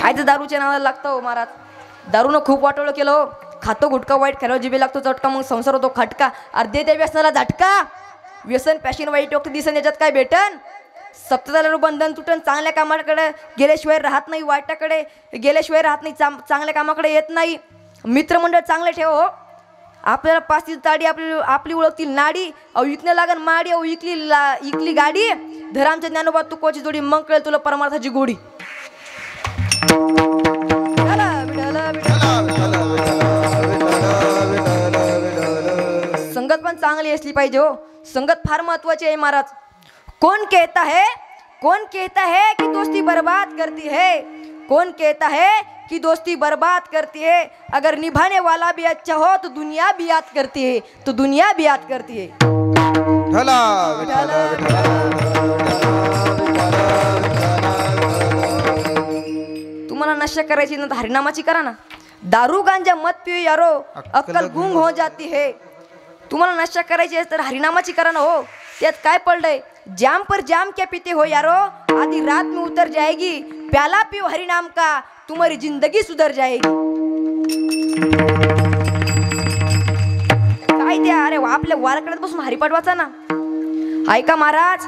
खायचं दारूच्या नावाला लागतं हो महाराज. दारूनं खूप वाटोळं केलं हो. खातो गुटखा वाईट, खाल्यावर जिबे लागतो चटका, मग संसार होतो खटका. अर्धे त्या व्यसनाला झटका. व्यसन पॅशन वाईट वक्त दिसन, याच्यात काय भेटन. सप्तताला बंधन तुटन. चांगल्या कामाकडे गेल्याशिवाय राहत नाही, वाईटाकडे गेल्याशिवाय राहत नाही, चांगल्या कामाकडे येत नाही. मित्रमंडळ चांगले ठेव हो. आपल्याला पाचतील ताडी, आपली ओळखतील नाडी. अहो इकणं लागन माडी, अहो इकली गाडी. धर आमच्या ज्ञानोबा तुकोची जोडी, मग कळेल तुला परमार्थाची गोडी. संगत पण चांगली असली पाहिजे हो. संगत फार महत्वाची आहे महाराज. कौन कहता है कि दोस्ती बर्बाद करती है. कौन कहता है कि दोस्ती बर्बाद करती है. अगर निभाने वाला भी अच्छा हो तो दुनिया भी याद करती है, तो दुनिया भी याद करती है. तुम्हाला नशा करायची ना, हरिनामाची करा ना. दारू गांजा मत पियो यारो, अक्कल गुंग हो जाती है. तुम्हाला नशा करायची आहे तर हरिनामाची करा ना हो. त्यात काय पडलंय. जाम पर जाम क्या पीते हो यारो, आधी रात में उतर जाएगी. प्याला पियो हरिनाम का, तुम्हारी जिंदगी सुधर जाएगी. काय द्या अरे आपल्या वारकड्यात बसून हरिपाठ वाचा ना. ऐका महाराज,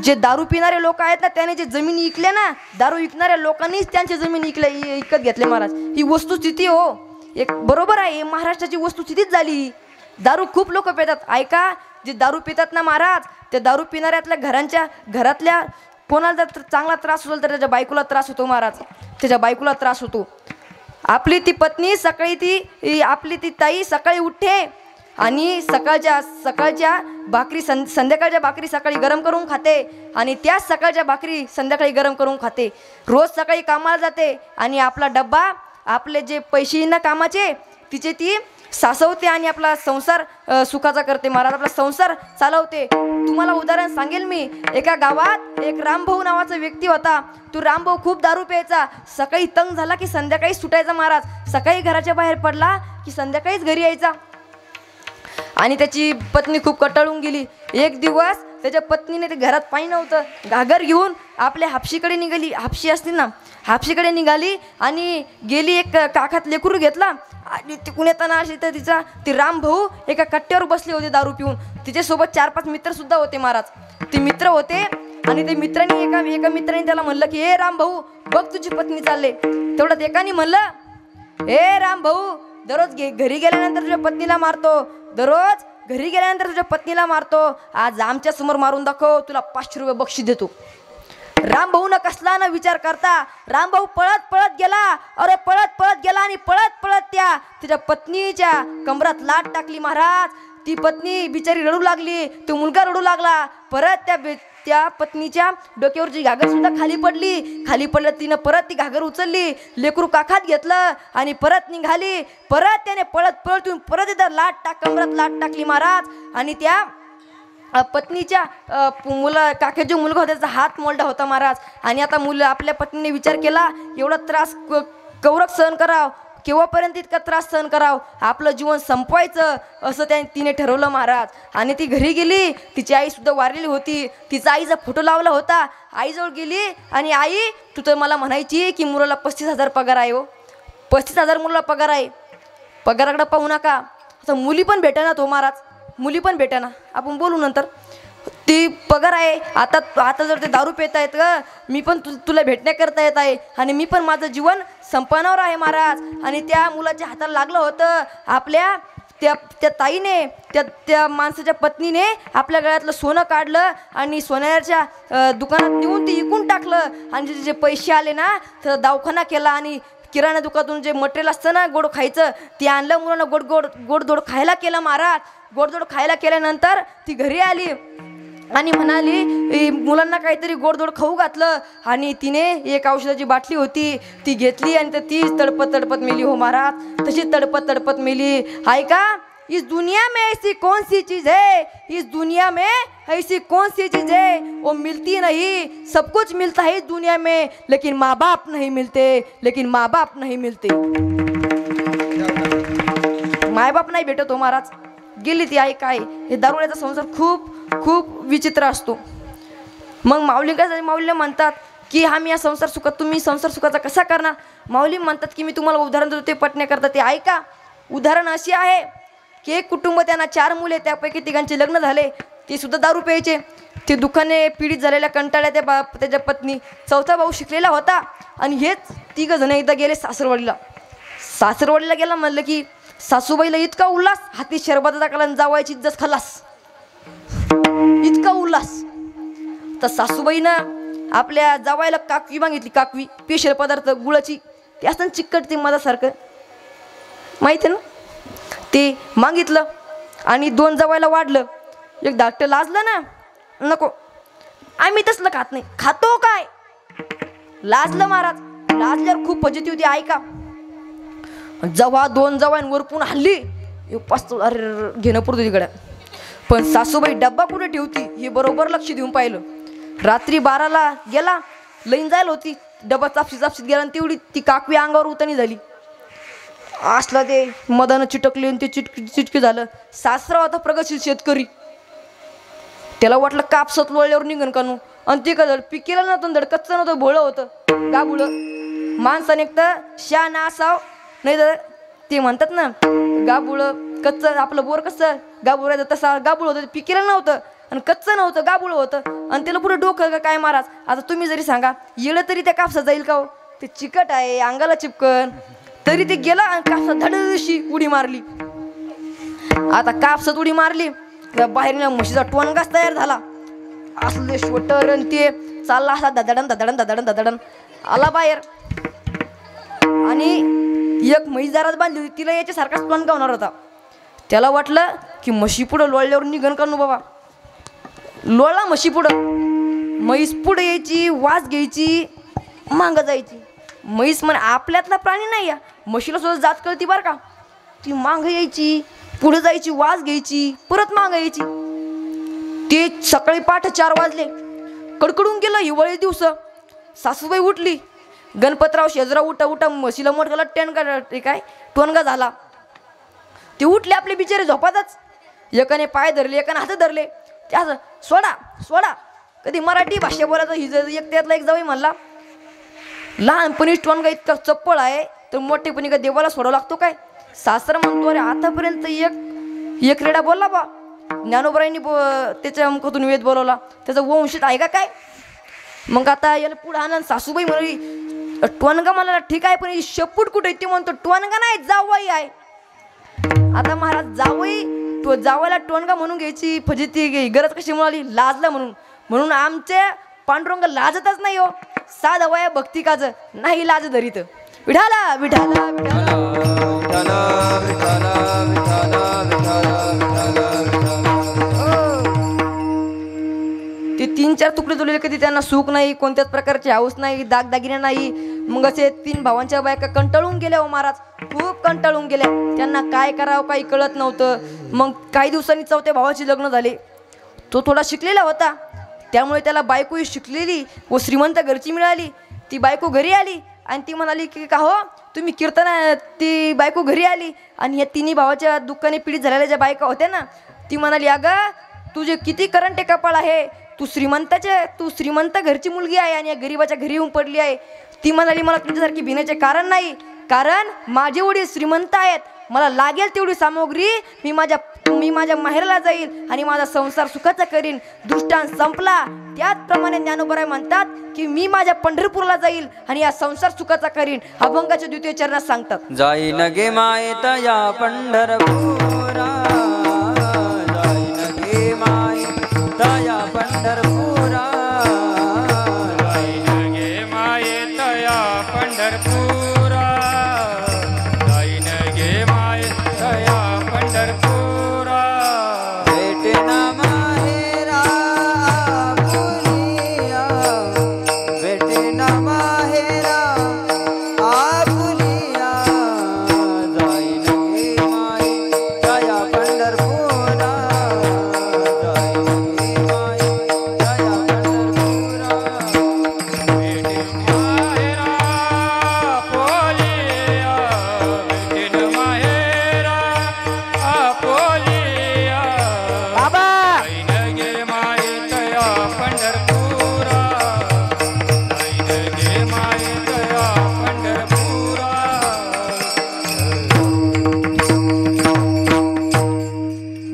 जे दारू पिणारे लोक आहेत ना, त्याने जे जमीन इकल्या ना, दारू विकणाऱ्या लोकांनीच त्यांच्या जमीन इकत घेतले महाराज. ही वस्तुस्थिती हो. एक बरोबर आहे, महाराष्ट्राची वस्तुस्थितीच झाली. दारू खूप लोक पितात. ऐका, जे दारू पितात ना महाराज, त्या दारू पिणाऱ्यातल्या घरातल्या कोणाला जर चांगला त्रास होतो तर त्याच्या बायकोला त्रास होतो महाराज. त्याच्या बायकोला त्रास होतो. आपली ती पत्नी सकाळी आपली ती ताई सकाळी उठते आणि सकाळच्या भाकरी संध्याकाळच्या भाकरी सकाळी गरम करून खाते आणि त्याच सकाळच्या भाकरी संध्याकाळी गरम करून खाते. रोज सकाळी कामाला जाते आणि आपला डब्बा, आपले जे पैसे ना कामाचे, तिचे ती सासवते आणि आपला संसार सुखाचा करते महाराज. आपला संसार चालवते. तुम्हाला उदाहरण सांगेल मी. एका गावात एक रामभाऊ नावाचा व्यक्ती होता. तो रामभाऊ खूप दारू प्यायचा. सकाळी तंग झाला की संध्याकाळी सुटायचा महाराज. सकाळी घराच्या बाहेर पडला की संध्याकाळीच घरी यायचा. आणि त्याची पत्नी खूप कटाळून गेली. एक दिवस त्याच्या पत्नीने ते घरात पाणी नव्हतं, घागर घेऊन आपल्या हापशीकडे निघाली. हापशी असते ना, हापशीकडे निघाली आणि गेली. एक काखात लेकरू घेतला आणि तिकून येताना अशी तर ती रामभाऊ एका कट्ट्यावर बसले होते दारू पिऊन. तिच्यासोबत 4-5 मित्र सुद्धा होते महाराज. ते मित्र होते आणि ते मित्रांनी एका मित्राने त्याला म्हणलं की हे रामभाऊ बघ तुझी पत्नी चालले. तेवढ्यात एकाने म्हणलं, हे रामभाऊ दररोज घरी गेल्यानंतर तुझ्या पत्नीला मारतो, दररोज घरी गेल्यानंतर तुझ्या पत्नीला मारतो. आज आमच्या समोर मारून दाखव, तुला 500 रुपये बक्षीस देतो. रामभाऊ न कसला न विचार करता रामभाऊ पळत गेला. अरे पळत गेला आणि पळत त्याच्या पत्नीच्या कमरात लाट टाकली महाराज. ती पत्नी बिचारी रडू लागली, तो मुलगा रडू लागला. परत त्या पत्नीच्या डोक्यावरची घागर सुद्धा खाली पडलं. तिनं परत ती घागर उचलली, लेकरू काखात घेतलं आणि परत निघाली. परत त्याने पळत येऊन परत एकदा कमरात लाट टाकली महाराज. आणि त्या पत्नीच्या काकाचा मुलगा होता, त्याचा हात मोडला होता महाराज. आणि आता आपल्या पत्नीने विचार केला, एवढा त्रास कवरक सहन कराव, केव्हापर्यंत इतका त्रास सहन कराव, आपलं जीवन संपवायचं असं तिने ठरवलं महाराज. आणि ती घरी गेली. तिची आई सुद्धा वारलेली होती. तिचा आईचा फोटो लावला होता. आईजवळ गेली आणि आई, तू तर मला म्हणायची की मुलाला 35,000 पगार आहे. हो, 35,000 मुलाला पगार आहे, पगाराकडे पाहू नका. आता मुली पण भेटेना तो महाराज, मुली पण भेटेना, आपण बोलू नंतर. ती पगार आहे, आता जर ते दारू पिता येत ग, मी पण तुला भेटण्याकरता येत आहे आणि मी पण माझं जीवन संपवणार आहे महाराज. आणि त्या मुलाच्या हाताला लागलं होतं. आपल्या त्या ताईने, त्या माणसाच्या पत्नीने आपल्या गळ्यातलं सोनं काढलं आणि सोन्याच्या दुकानात नेऊन ते विकून टाकलं. आणि जे पैसे आले ना, तर दवाखाना केला आणि किराणा दुकानातून जे मटेरियल असतं ना गोड खायचं, ते आणलं. मुलांना गोडधोड खायला केलं महाराज. गोडधोड खायला केल्यानंतर ती घरी आली आणि म्हणाली, मुलांना काहीतरी गोडधोड खाऊ घातलं. आणि तिने एक औषधाची बाटली होती, ती घेतली आणि तीच तडपत मेली. हो महाराज, तशी तडपत मेली. ऐका, इस दुनिया में ऐसी कौन सी चीज़ है, इस दुनिया में ऐसी कौन सी चीज़ है वो मिलती नहीं. सब कुछ मिलता है इस दुनिया में, लेकिन माँ बाप नहीं मिलते. माय बाप नाही भेटत हो महाराज. गेली ती आई. काय हे दारुड्याचा संसार खूप विचित्र असतो. मग माऊलीला म्हणतात की आम्ही या संसार सुखात, तुम्ही संसार सुखाचा कसा करणार. माऊली म्हणतात की मी तुम्हाला उदाहरण देतो ते पटण्याकरता. ते ऐका. उदाहरण अशी आहे की एक कुटुंब, त्यांना 4 मुले, त्यापैकी 3 लग्न झाले. ते सुद्धा दारू प्यायचे. ते दुःखाने पीडित झालेल्या कंटाळ्या त्याच्या पत्नी. 4था भाऊ शिकलेला होता. आणि हेच 3 जण एकदा गेले सासरवाडीला गेला. म्हणलं की सासूबाईला इतका उल्हास, हाती शरबताचा काला जावायची इज्जत खलास, इतका उल्हास. तर सासूबाईनं आपल्या जावायला काकवी मागितली. काकवी स्पेशल पदार्थ, गुळाची, ते असतं चिकट, ते मधासारखं, माहिती आहे ना. ते मागितलं आणि 2 जावायला वाढलं. एक धाकटं लाजलं ना, नको आम्ही तसलं खात नाही. खातो काय, लाजलं महाराज. लाजल्यावर खूप फजिती होती. ऐका, जेव्हा 2 जवान पुन्हा हल्ली, अरे घेणं पडतो तिकडे. पण सासूबाई डब्बा कुठे ठेवती हे बरोबर लक्ष देऊन पाहिलं. रात्री 12ला गेला, लईन जायला होती, डबा चापशीत गेला आणि तेवढी ती काकवी अंगावर उतणी झाली. असला ते मधानं चिटकले आणि ते चिटकी झालं. सासरा होता प्रगतशील शेतकरी. त्याला वाटलं कापसात लोळल्यावर निघन कानू. आणि ते काय झालं, पिकेला नव्हतं, धड कच्चं नव्हतं, भोळं होतं, गाबुळं. माणसाने एक तर शान असाव, नाही तर ते म्हणतात ना गाबुळं कच्चं, आपलं बोर कसं गाबुळ आहे तसा गाबुळ होतं. पिकेला नव्हतं आणि कच्चं नव्हतं, गाबुळ होतं. आणि त्याला पुढे डोकं का काय महाराज. आता तुम्ही जरी सांगा येळं तरी त्या कापसात जाईल का हो, ते चिकट आहे, अंगाला चिपकन. तरी ते गेला आणि कापसात धडशी उडी मारली. आता कापसात उडी मारली, बाहेर म्हशीचा टोनगाच तयार झाला. असले श्वेटर आणि ते चालला असा धडधडन आला बाहेर. आणि एक म्हैस दारात बांधली होती, तिला याच्यासारखाच टोनगा होणार होता. त्याला वाटलं की म्हशी पुढं लोळल्यावर निघन का नो बाबा. लोळला म्हशी पुढं, म्हैस पुढे यायची, वास घ्यायची, मागं जायची. म्हैस म्हण आपल्यातला प्राणी नाही, या म्हशीला सुद्धा जात कळती बरं का. ती मागं यायची, पुढे जायची, वास घ्यायची, परत मागं यायची. ते सकाळी 4 वाजले, कडकडून गेलं. हिवाळी दिवस. सासूबाई उठली. गणपतराव शेजरा उठा म्हशीला मोठगाला टोनगा झाला. ते उठले आपले बिचारे झोपातच. एकाने पाय धरले, एकाने हात धरले. ते असं सोडा. कधी मराठी भाषा बोलायचं. ही एक त्यातला एक जावई म्हणला, लहानपणी टोनगा इतका चप्पळ आहे तर मोठेपणी का देवाला सोडावं लागतो काय. सासरा म्हणतो, अरे आतापर्यंत एक रेडा बोलला बा. ज्ञानोबरायांनी त्याच्या मुखातून वेद बोलवला, त्याचा वंशज आहे का काय. मग आता याला पुढे आनंद. सासूबाई म्हणाली, टोनगा मला ठीक आहे, पण शेपूट कुठे. ते म्हणतो टोनगा नाही, जावई आहे. आता महाराज जावईला टोनगा म्हणून घ्यायची फजिती गरज कशी मिळाली, लाजला म्हणून आमचे पांडुरंग लाजतच नाही हो. साधा वया भक्ती काज नाही लाज धरीत. विठाला विठाला विठाला विठाला विठाला विठाला विठाला. ते 3-4 चार तुकडे जोडलेले, कधी त्यांना सुख नाही, कोणत्याच प्रकारची हाऊस नाही, दागदागिने नाही. मग असे 3 भावांच्या बायका कंटाळून गेल्या हो महाराज, खूप कंटाळून गेल्या. त्यांना काय करावं काही कळत नव्हतं. मग काही दिवसांनी 4थ्या भावाचे लग्न झाले. तो थोडा शिकलेला होता, त्यामुळे त्याला बायकोही शिकलेली व श्रीमंत घरची मिळाली. ती बायको घरी आली आणि ती म्हणाली की का हो तुम्ही कीर्तना. ती बायको घरी आली आणि या 3 भावाच्या दुःखाने पीडित झालेल्या ज्या बायका होत्या ना, ती म्हणाली अगं तुझे किती करंटे कपाळ आहे, तू श्रीमंत घरची मुलगी आहे आणि या गरीबाच्या घरी येऊन पडली आहे. ती म्हणाली मला तुमच्यासारखी भिण्याचे कारण नाही, कारण माझे वडील श्रीमंत आहेत, मला लागेल तेवढी सामग्री मी माझ्या माहेरला जाईल आणि माझा संसार सुखाचा करीन. दृष्टांत संपला. त्याचप्रमाणे ज्ञानोबराय म्हणतात की मी माझ्या पंढरपूरला जाईल आणि या संसार सुखाचा करीन. अभंगाच्या 2य चरणात सांगतात जाईन गे मायेत या पंढरपुरा, जाईन गे मायेत या पंढरपुरा, जाईन गे मायेत या पंढरपुरा, जाईन गे मायेत या पंढरपुरा. भेटेन माहेरा आपुलिया, भेटेन माहेरा आपुलिया, जाईन गे मायेत या पंढरपुरा, जाईन गे मायेत या पंढरपुरा. माहेरा पोलिया, भेटेन माहेरा पोलिया, बाबा. जाईन गे मायेत या पंढरपुरा, जाईन गे मायेत या पंढरपुरा.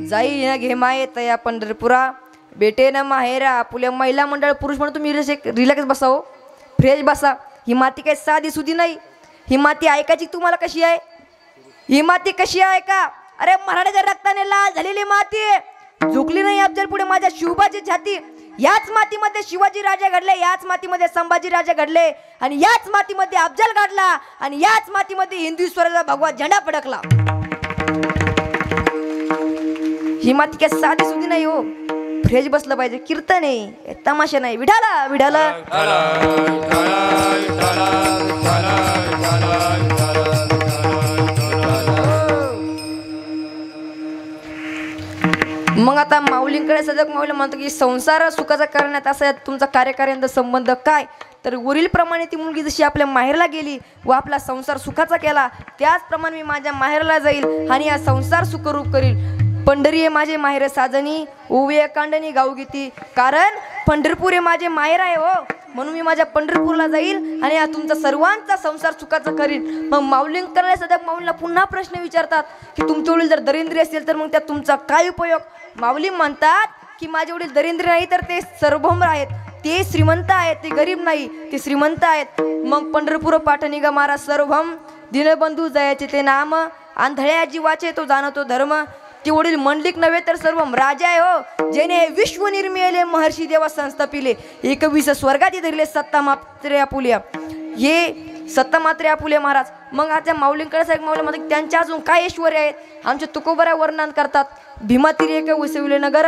जाई न घे मायेत या पंढरपुरा, बेटे न माहेरा आपुल्या. महिला मंडळ पुरुष म्हणून तुम्ही रिलॅक्स बसा हो, फ्रेश बसा. ही माती काही साधी सुधी नाही. ही माती ऐकायची तुम्हाला कशी आहे. ही माती कशी आहे का, अरे मराठ्याच्या रक्ताने लाल झालेली माती, झुकली नाही अफजल पुढे माझ्या शिवबाची छाती. याच मातीमध्ये शिवाजी राजा घडले, याच मातीमध्ये संभाजी राजा घडले आणि याच मातीमध्ये अफजल घडला आणि याच मातीमध्ये हिंदू स्वराज्याचा भगवा झेंडा फडकला. ही माती काय साधी सुधी नाही हो, फ्रेश बसलं पाहिजे. कीर्तन आहे, तमाशा नाही. विठाला विठाला. मग आता माऊलींकडे सजग माऊली म्हणतो की संसार सुखाचा करण्यात असा तुमचा कार्यकार्यांचा संबंध काय. तर वरीलप्रमाणे ती मुलगी जशी आपल्या माहेरला गेली व आपला संसार सुखाचा केला, त्याचप्रमाणे मी माझ्या माहेरला जाईल आणि हा संसार सुखरूप करील. पंढरी आहे माझे माहेर साजनी, ओवे कांडणी गावगीती. कारण पंढरपूर हे माझे माहेर आहे हो, म्हणून मी माझ्या पंढरपूरला जाईल आणि हा तुमचा सर्वांचा संसार सुखाचा करील. मग माऊलींकडे सध्या माऊलींना पुन्हा प्रश्न विचारतात की तुमच्या वडील जर दरिद्री असेल तर मग त्यात तुमचा काय उपयोग. माऊली म्हणतात की माझे वडील दरिद्री नाही तर ते सार्वभौम आहेत, ते श्रीमंत आहेत, ते गरीब नाही, ते श्रीमंत आहेत. मग पंढरपूर पाठणी ग मारा सार्वभौम, दीनबंधू जयाचे ते नाम, आंधळ्या जीवाचे तो जाणतो धर्म. ते वडील मंडलिक नव्हे तर सर्वम राजा आहे हो, जेने विश्व निर्मिले महर्षी देवा संस्थापिले, 21 स्वर्गाती धरले सत्ता मात्रे आपुल्या. हे सत्ता मात्रे आपुले महाराज. मग आता माऊलींकडे साहेब माऊली म्हणतात त्यांच्या अजून काय ऐश्वर्य आहेत. आमचे तुकोबऱ्या वर्णन करतात. भीमातीरी एक वसविले नगर,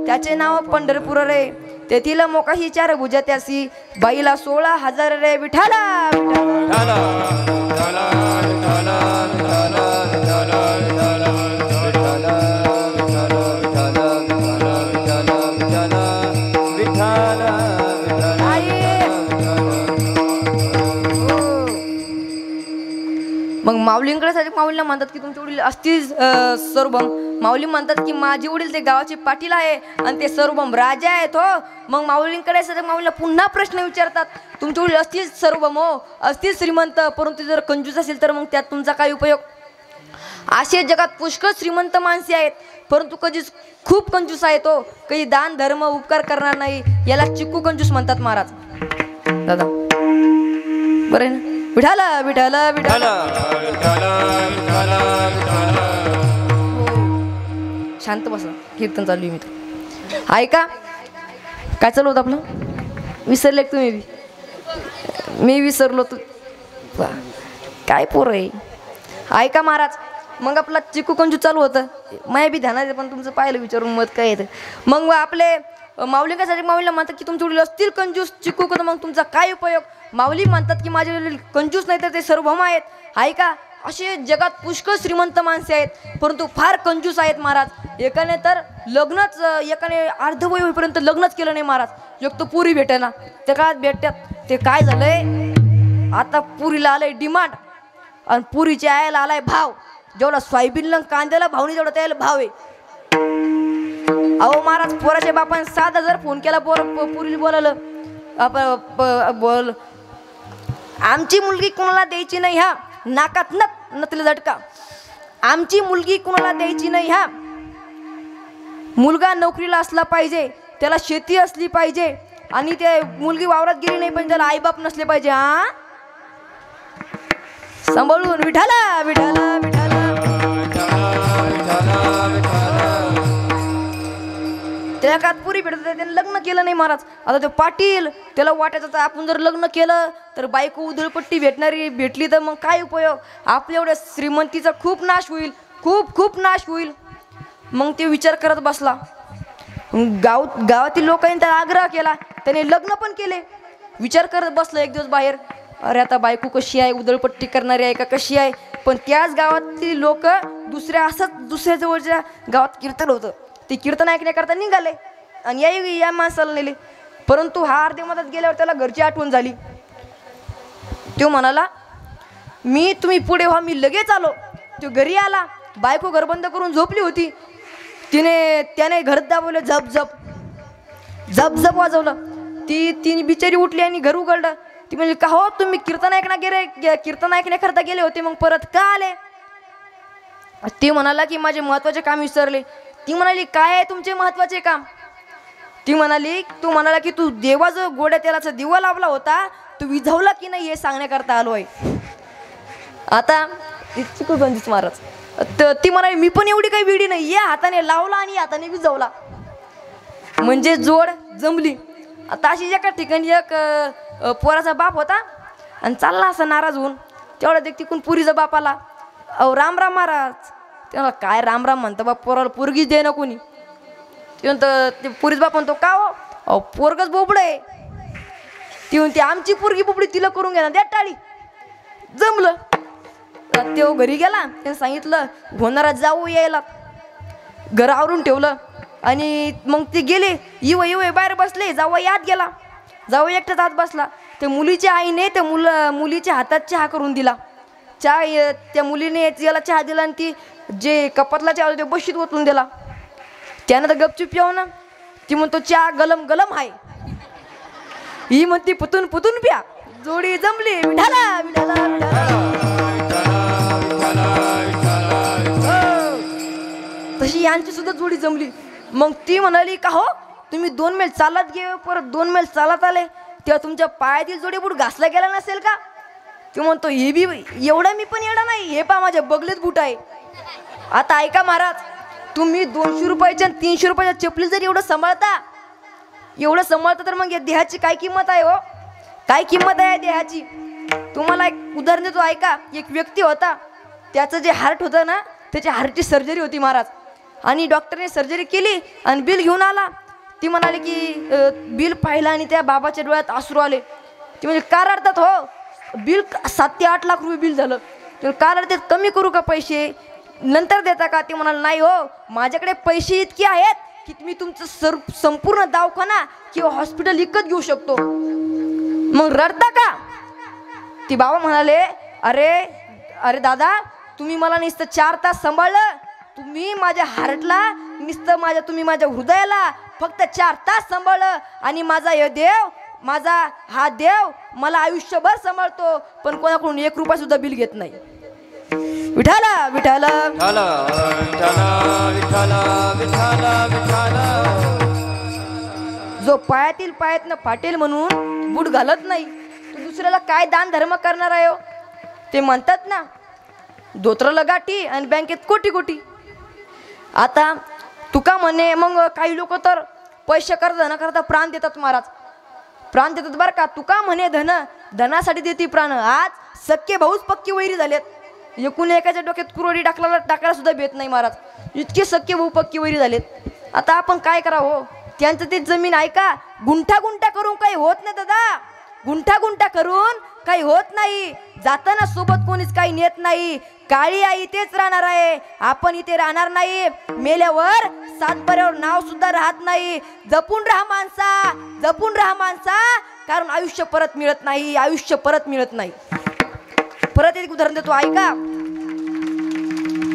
त्याचे नाव पंढरपूर रे, तेथील मोकाशी 4 भुजा त्यासी, बाईला 16,000 रे. विठाला मग माऊलींकडे साठी माऊलीला म्हणतात की तुमचे वडील असतील सार्वभौम. माऊली म्हणतात की माझे वडील ते गावाचे पाटील आहे आणि ते सार्वभौम राजा आहेत हो. मग माऊलींकडे साठी माऊलीला पुन्हा प्रश्न विचारतात तुमचे वडील असतील सार्वभौम हो, असतील श्रीमंत, परंतु जर कंजूस असेल तर मग त्यात तुमचा काय उपयोग. असे जगात पुष्कळ श्रीमंत माणसे आहेत परंतु कधीच खूप कंजूस आहेत हो, कधी दान धर्म उपकार करणार नाही. याला चिक्कू कंजूस म्हणतात महाराज. दादा बरं आहे ना. विठाला विठाला विठाला. शांत बसा, कीर्तन चालू आहे. मी ऐका काय चालू होतं आपलं, विसरले तुम्ही बी. मी विसरलो तू काय पोर आहे. ऐका महाराज, मग आपला चिकू कंजू चालू होतं, माया बी ध्यानात पण तुमचं पाहिलं विचारून मत काय येतं. मग आपले माऊलींसाठी माऊलीला म्हणतात की तुमचे वडील असतील कंजूस चिकू तर मग तुमचा काय उपयोग. माऊली म्हणतात की माझे वडील कंजूस नाही तर ते सार्वभौम आहेत. आहे का असे जगात पुष्कळ श्रीमंत माणसे आहेत परंतु फार कंजूस आहेत महाराज. एकाने तर लग्नच एकाने अर्धवय होईपर्यंत लग्नच केलं नाही महाराज. एक तर पुरी भेटेना ते काय भेटतात. ते काय झालंय आता पुरीला आलंय डिमांड आणि पुरीच्या आयला आलाय भाव. जेवढा सोयाबीनला कांद्याला भाव नाही तेवढा त्याला भाव आहे. अहो महाराज पोराच्या बापाने 7,000 फोन केला पुरीला बोलायला. बोल आमची मुलगी कोणाला द्यायची नाही हा. नाकात नतले झटका. आमची मुलगी कोणाला द्यायची नाही हा. मुलगा नोकरीला असला पाहिजे त्याला शेती असली पाहिजे आणि ते मुलगी वावरात गेली नाही पण त्याला आईबाप नसले पाहिजे. हा सांभाळून विठाला विठाला विठाला. त्या कात पुरी भेटत त्याने लग्न केलं नाही महाराज. आता ते पाटील त्याला वाटायचं तर आपण जर लग्न केलं तर बायको उधळपट्टी भेटली तर मग काय उपयोग. आपल्या एवढ्या श्रीमंतीचा खूप नाश होईल. खूप नाश होईल. मग ते विचार करत बसला. गावातील लोकांनी त्याला आग्रह केला. त्याने लग्न पण केले. विचार करत बसला एक दिवस बाहेर. अरे आता बायको कशी आहे उधळपट्टी करणारी आहे का कशी आहे. पण त्याच गावातील लोक दुसऱ्या जवळच्या गावात कीर्तन होतं. ते कीर्तन ऐकण्याकरता निघाले आणि या माणसाला नेले. परंतु हा अर्ध्या मधात गेल्यावर त्याला घरची आठवण झाली. तो म्हणाला तुम्ही पुढे व्हा मी लगेच आलो. तो घरी आला. बायको घर बंद करून झोपली होती. त्याने घर दाबवलं. झप वाजवलं. तिने बिचारी उठली आणि घर उघडलं. ती म्हणजे का हो तुम्ही कीर्तन ऐकण्याकरता गेले होते मग परत का आले. ती म्हणाला की माझे महत्वाचे काम विसरले. ती म्हणाली काय आहे तुमचे महत्वाचे काम. ती म्हणाली तू म्हणाला की तू देवा जो गोड्या तेलाचा दिवा लावला होता तू विझवला की नाही हे सांगण्याकरता आलो आहे. आता महाराज ती म्हणाली मी पण एवढी काही वेडी नाही. या हाताने लावला आणि हाताने विझवला म्हणजे जोड जमली. आता अशी एका ठिकाणी एक पोराचा बाप होता आणि चालला असा नाराज होऊन. तेवढा देख तिकून पुरीचा बाप आला. अहो राम महाराज. तेव्हा काय राम म्हणतं बाप पोराला पोरगीच दे ना कोणी. ते म्हणतं ते पुरीच बाप म्हणतो का हो अहो पोरगच बोबड आहे. ती म्हणते आमची पोरगी बोबडी तिला करून घ्या ना द्या टाळी. जमलं. तो घरी गेला. त्याने सांगितलं होणारा जाऊ यायला. घर आवरून ठेवलं आणि मग ते गेले. येऊ बाहेर बसले. जाऊ आत गेला. जाऊ एकटाच आत बसला. त्या मुलीच्या आईने त्या मुलीच्या हातात चहा करून दिला. चहा त्या मुलीने याला चहा दिला आणि ती जे कपातला चहा ते बशीत ओतून दिला. त्यानं तर गपचूप येऊ ना. ती म्हणतो चहा गलम आहे. ही म्हणती पुतून प्या. जोडी जमली. विठाला विठाला तशी यांची सुद्धा जोडी जमली. मग ती म्हणाली का हो तुम्ही 2 मैल चालत गेले परत 2 मैल चालत आले तेव्हा तुमच्या पायातील जोडी बूट घासला गेला नसेल का. ते म्हणतो हे बी एवढा मी पण येणार नाही. हे पा माझ्या बगलेत बूट आहे. आता ऐका महाराज तुम्ही 200 रुपयाच्या 300 रुपयाच्या चपली जर एवढं सांभाळता तर मग या देहाची काय किंमत आहे हो. काय किंमत आहे देहाची. तुम्हाला एक उदाहरण देतो ऐका. एक व्यक्ती होता. त्याचं जे हार्ट होतं ना त्याच्या हार्टची सर्जरी होती महाराज. आणि डॉक्टरने सर्जरी केली आणि बिल घेऊन आला. ती म्हणाली की बिल पाहिलं आणि त्या बाबाच्या डोळ्यात अश्रू आले. ती म्हणजे का रडतात हो. बिल 7 ते 8 लाख रुपये बिल झालं. तर का रडतात कमी करू का पैसे नंतर देता का. ते म्हणाले नाही हो माझ्याकडे पैसे इतके आहेत की मी तुमचं संपूर्ण दवाखाना किंवा हॉस्पिटल विकत घेऊ शकतो. मग रडता का. ती बाबा म्हणाले अरे दादा तुम्ही मला नुसतं 4 तास सांभाळलं. तुम्ही माझ्या हार्टला नुसतं तुम्ही माझ्या हृदयाला फक्त 4 तास सांभाळलं आणि माझा हा देव मला आयुष्यभर सांभाळतो पण कोणाकडून 1 रुपया सुद्धा बिल घेत नाही. विठाला विठाला जो पायातनं फाटेल म्हणून बूट घालत नाही तो दुसऱ्याला काय दान धर्म करणार आहे. ते म्हणतात ना धोत्राला गाठी आणि बँकेत कोटी. आता तुका म्हणे मग काही लोक तर पैसे करता प्राण देतात महाराज. प्राण देतात बरं का. तुका म्हणे धनासाठी देते प्राण. आज सख्खे भाऊच पक्की वैरी झालेत. एकूण एकाच्या डोक्यात कुरोडी टाकायला सुद्धा भेट नाही महाराज. इतके सख्खे भाऊ पक्की वैरी झालेत. आता आपण काय करावं. त्यांचं ते जमीन ऐका गुंठा गुंठा करून काही होत नाही दादा, गुंठा गुंठा करून काही होत नाही. जाताना सोबत कोणीच काही नेत नाही. काळी आई इथेच राहणार आहे, आपण इथे राहणार नाही. मेल्यावर सातबाऱ्यावर नाव सुद्धा राहत नाही. जपून राहा माणसा, जपून राहा माणसा, कारण आयुष्य परत मिळत नाही, आयुष्य परत मिळत नाही. परत एक उदाहरण देतो ऐका.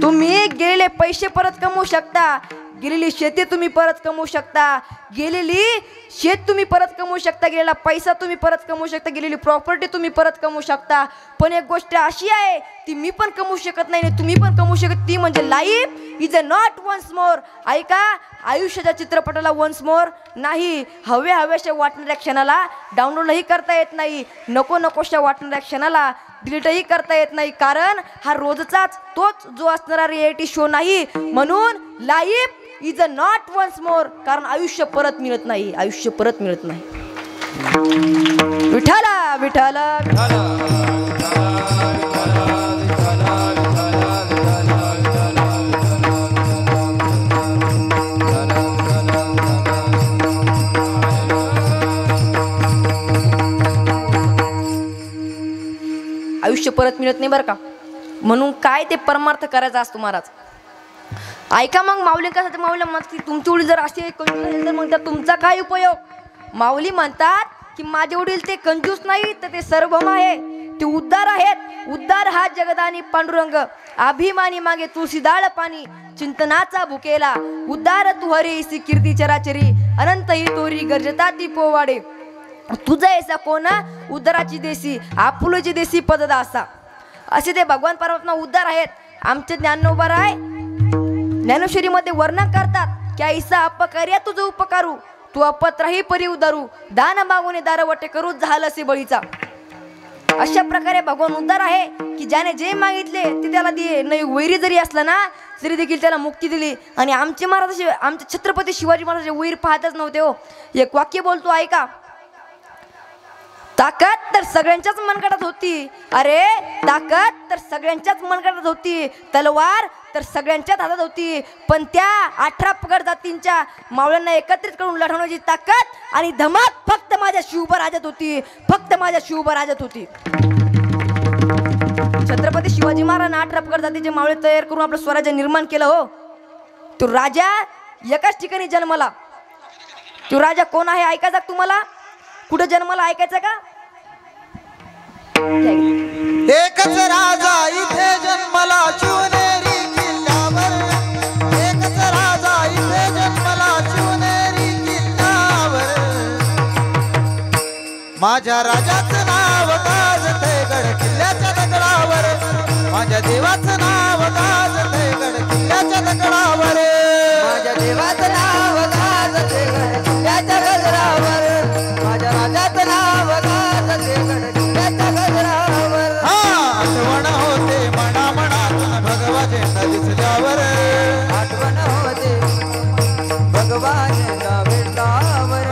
तुम्ही गेलेले पैसे परत कमवू शकता, गेलेली शेती तुम्ही परत कमवू शकता, गेलेली शेत तुम्ही परत कमवू शकता, गेलेला पैसा तुम्ही परत कमवू शकता, गेलेली प्रॉपर्टी तुम्ही परत कमवू शकता. पण एक गोष्ट अशी आहे ती मी पण कमवू शकत नाही, तुम्ही पण कमवू शकत, ती म्हणजे life is a not once more. ऐका, आयुष्याच्या चित्रपटाला वन्स मोर नाही. हव्याशा वाटणाऱ्या क्षणाला डाउनलोडही करता येत नाही, नको नकोशा वाटणाऱ्या क्षणाला डिलीटही करता येत नाही, कारण हा रोजचाच तोच जो असणारा रियालिटी शो नाही. म्हणून life is a not once more, कारण आयुष्य परत मिळत नाही, आयुष्य परत मिळत नाही. विठाला विठाला आयुष्य परत मिळत नाही बरं का. म्हणून काय ते परमार्थ करायचा असतो महाराज. ऐका मग माऊलींसाठी माऊलीला म्हणतात की तुमची वडील जर असे कंजूस असेल तर मग त्या तुमचा काय उपयोग. माऊली म्हणतात की माझे वडील ते कंजूस नाही तर ते सर्वम आहे, ते उद्धार आहेत. उद्धार हा जगदानी पांडुरंग, अभिमानी मागे तुळशीदाळ पाणी, चिंतनाचा भुकेला. उद्धार तू हरी सी कीर्ती चराचरी, अनंत ही तोरी गरजता ती पोवाडे. तुझा ऐसा कोण उद्धाराची देशी, आपुलची देशी पददासा. असे ते भगवान परमात्मा उद्धार आहेत. आमचे ज्ञानोबराय ज्ञानेश्वरीमध्ये वर्णन करतात की ऐसा अपकार्या तुझं उपकारू, तू अपत्राही परी उदारू, दान मागून दारवटे करू झालंसे बळीचा. अशा प्रकारे भगवान उद्धार आहे की ज्याने जे मागितले ते त्याला दिले. नाही वैरी जरी असला ना तरी देखील त्याला मुक्ती दिली. आणि आमचे महाराज, आमचे छत्रपती शिवाजी महाराज वैर पाहतच नव्हते हो. एक वाक्य बोलतो ऐका. ताकद तर सगळ्यांच्याच मनगटात होती, अरे ताकद तर सगळ्यांच्याच मनगटात होती, तलवार तर सगळ्यांच्याच हातात होती, पण त्या 18 पगड जातींच्या मावळ्यांना एकत्रित करून लढवण्याची ताकद आणि धमक फक्त माझ्या शिवबराजात होती, फक्त माझ्या शिवबराजात होती. छत्रपती शिवाजी महाराजांना 18 पगड जातीचे मावळे तयार करून आपलं स्वराज्य निर्माण केलं हो. तो राजा एकाच ठिकाणी जन्मला. तो राजा कोण आहे ऐकायचा तुम्हाला? कुठे जन्माला ऐकायचं का? एकच राजा इथे जन्मला शिवनेरी किल्ल्यावर, एकच राजा इथे जन्मला शिवनेरी किल्ल्यावर. माझ्या राजाचं नाव गाजते गड किल्ल्याच्या दगडावर, माझ्या देवाचं नाव गाजते गड किल्ल्याच्या दगडावर, माझ्या देवाचं नाव गाजते गड किल्ल्याच्या गजरावर, माझ्या राजाचं नाव गाजते गड किल्ल्याच्या गजरावर. आठवण होते मना मनातून भगवाजेंना दिसल्यावर, आठवण होते भगवान भेटल्यावर,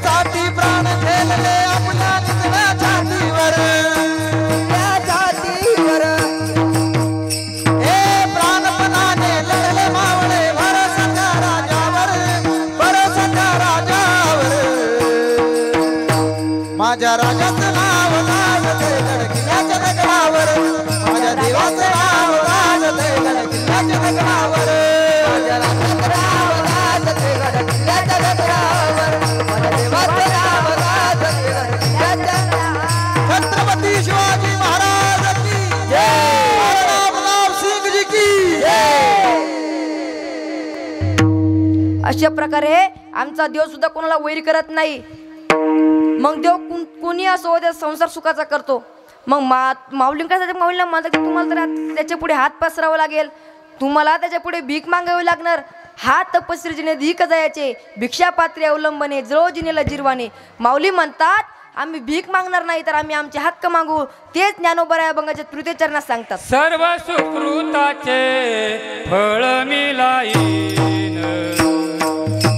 साठी प्राण ठेवले आपल्या निजल्या छातीवर, त्या छातीवर हे प्राणपणाने लढले मावळे भरसाच्या राजावर, भरसाच्या राजावर. माझ्या राजाचं नाव गाजते गड किल्ल्याच्या दगडावर, माझ्या देवाचं नाव गाजते गड किल्ल्याच्या दगडावर, माझ्या राजाचं नाव गाजते गड किल्ल्याच्या गजरावर, माझ्या देवाचं नाव गाजते गड किल्ल्याच्या गजरावर. छत्रपती शिवाजी महाराज की जय, रामनाम सिंह जी की जय. अशा प्रकारे आमचा देव सुद्धा कोणाला वैर करत नाही. मग देव कोणी असो त्या संसार सुखाचा करतो. मग माऊलींसाठी माऊलीला म्हणतात की तुम्हाला तर त्याच्या पुढे हात पसरावा लागेल, तुम्हाला त्याच्या पुढे भीक मागावी लागणार. हात तपस्रीने धीक जायचे, भिक्षापात्री अवलंबने जळो जिनेला जिरवाने. माऊली म्हणतात आम्ही भीक मागणार नाही तर आम्ही आमचे हक्क मागू. तेच ज्ञानोबराय अभंगाच्या तृतीय चरणात सांगतात. सर्व सुकृताचे फळ मिळाईन,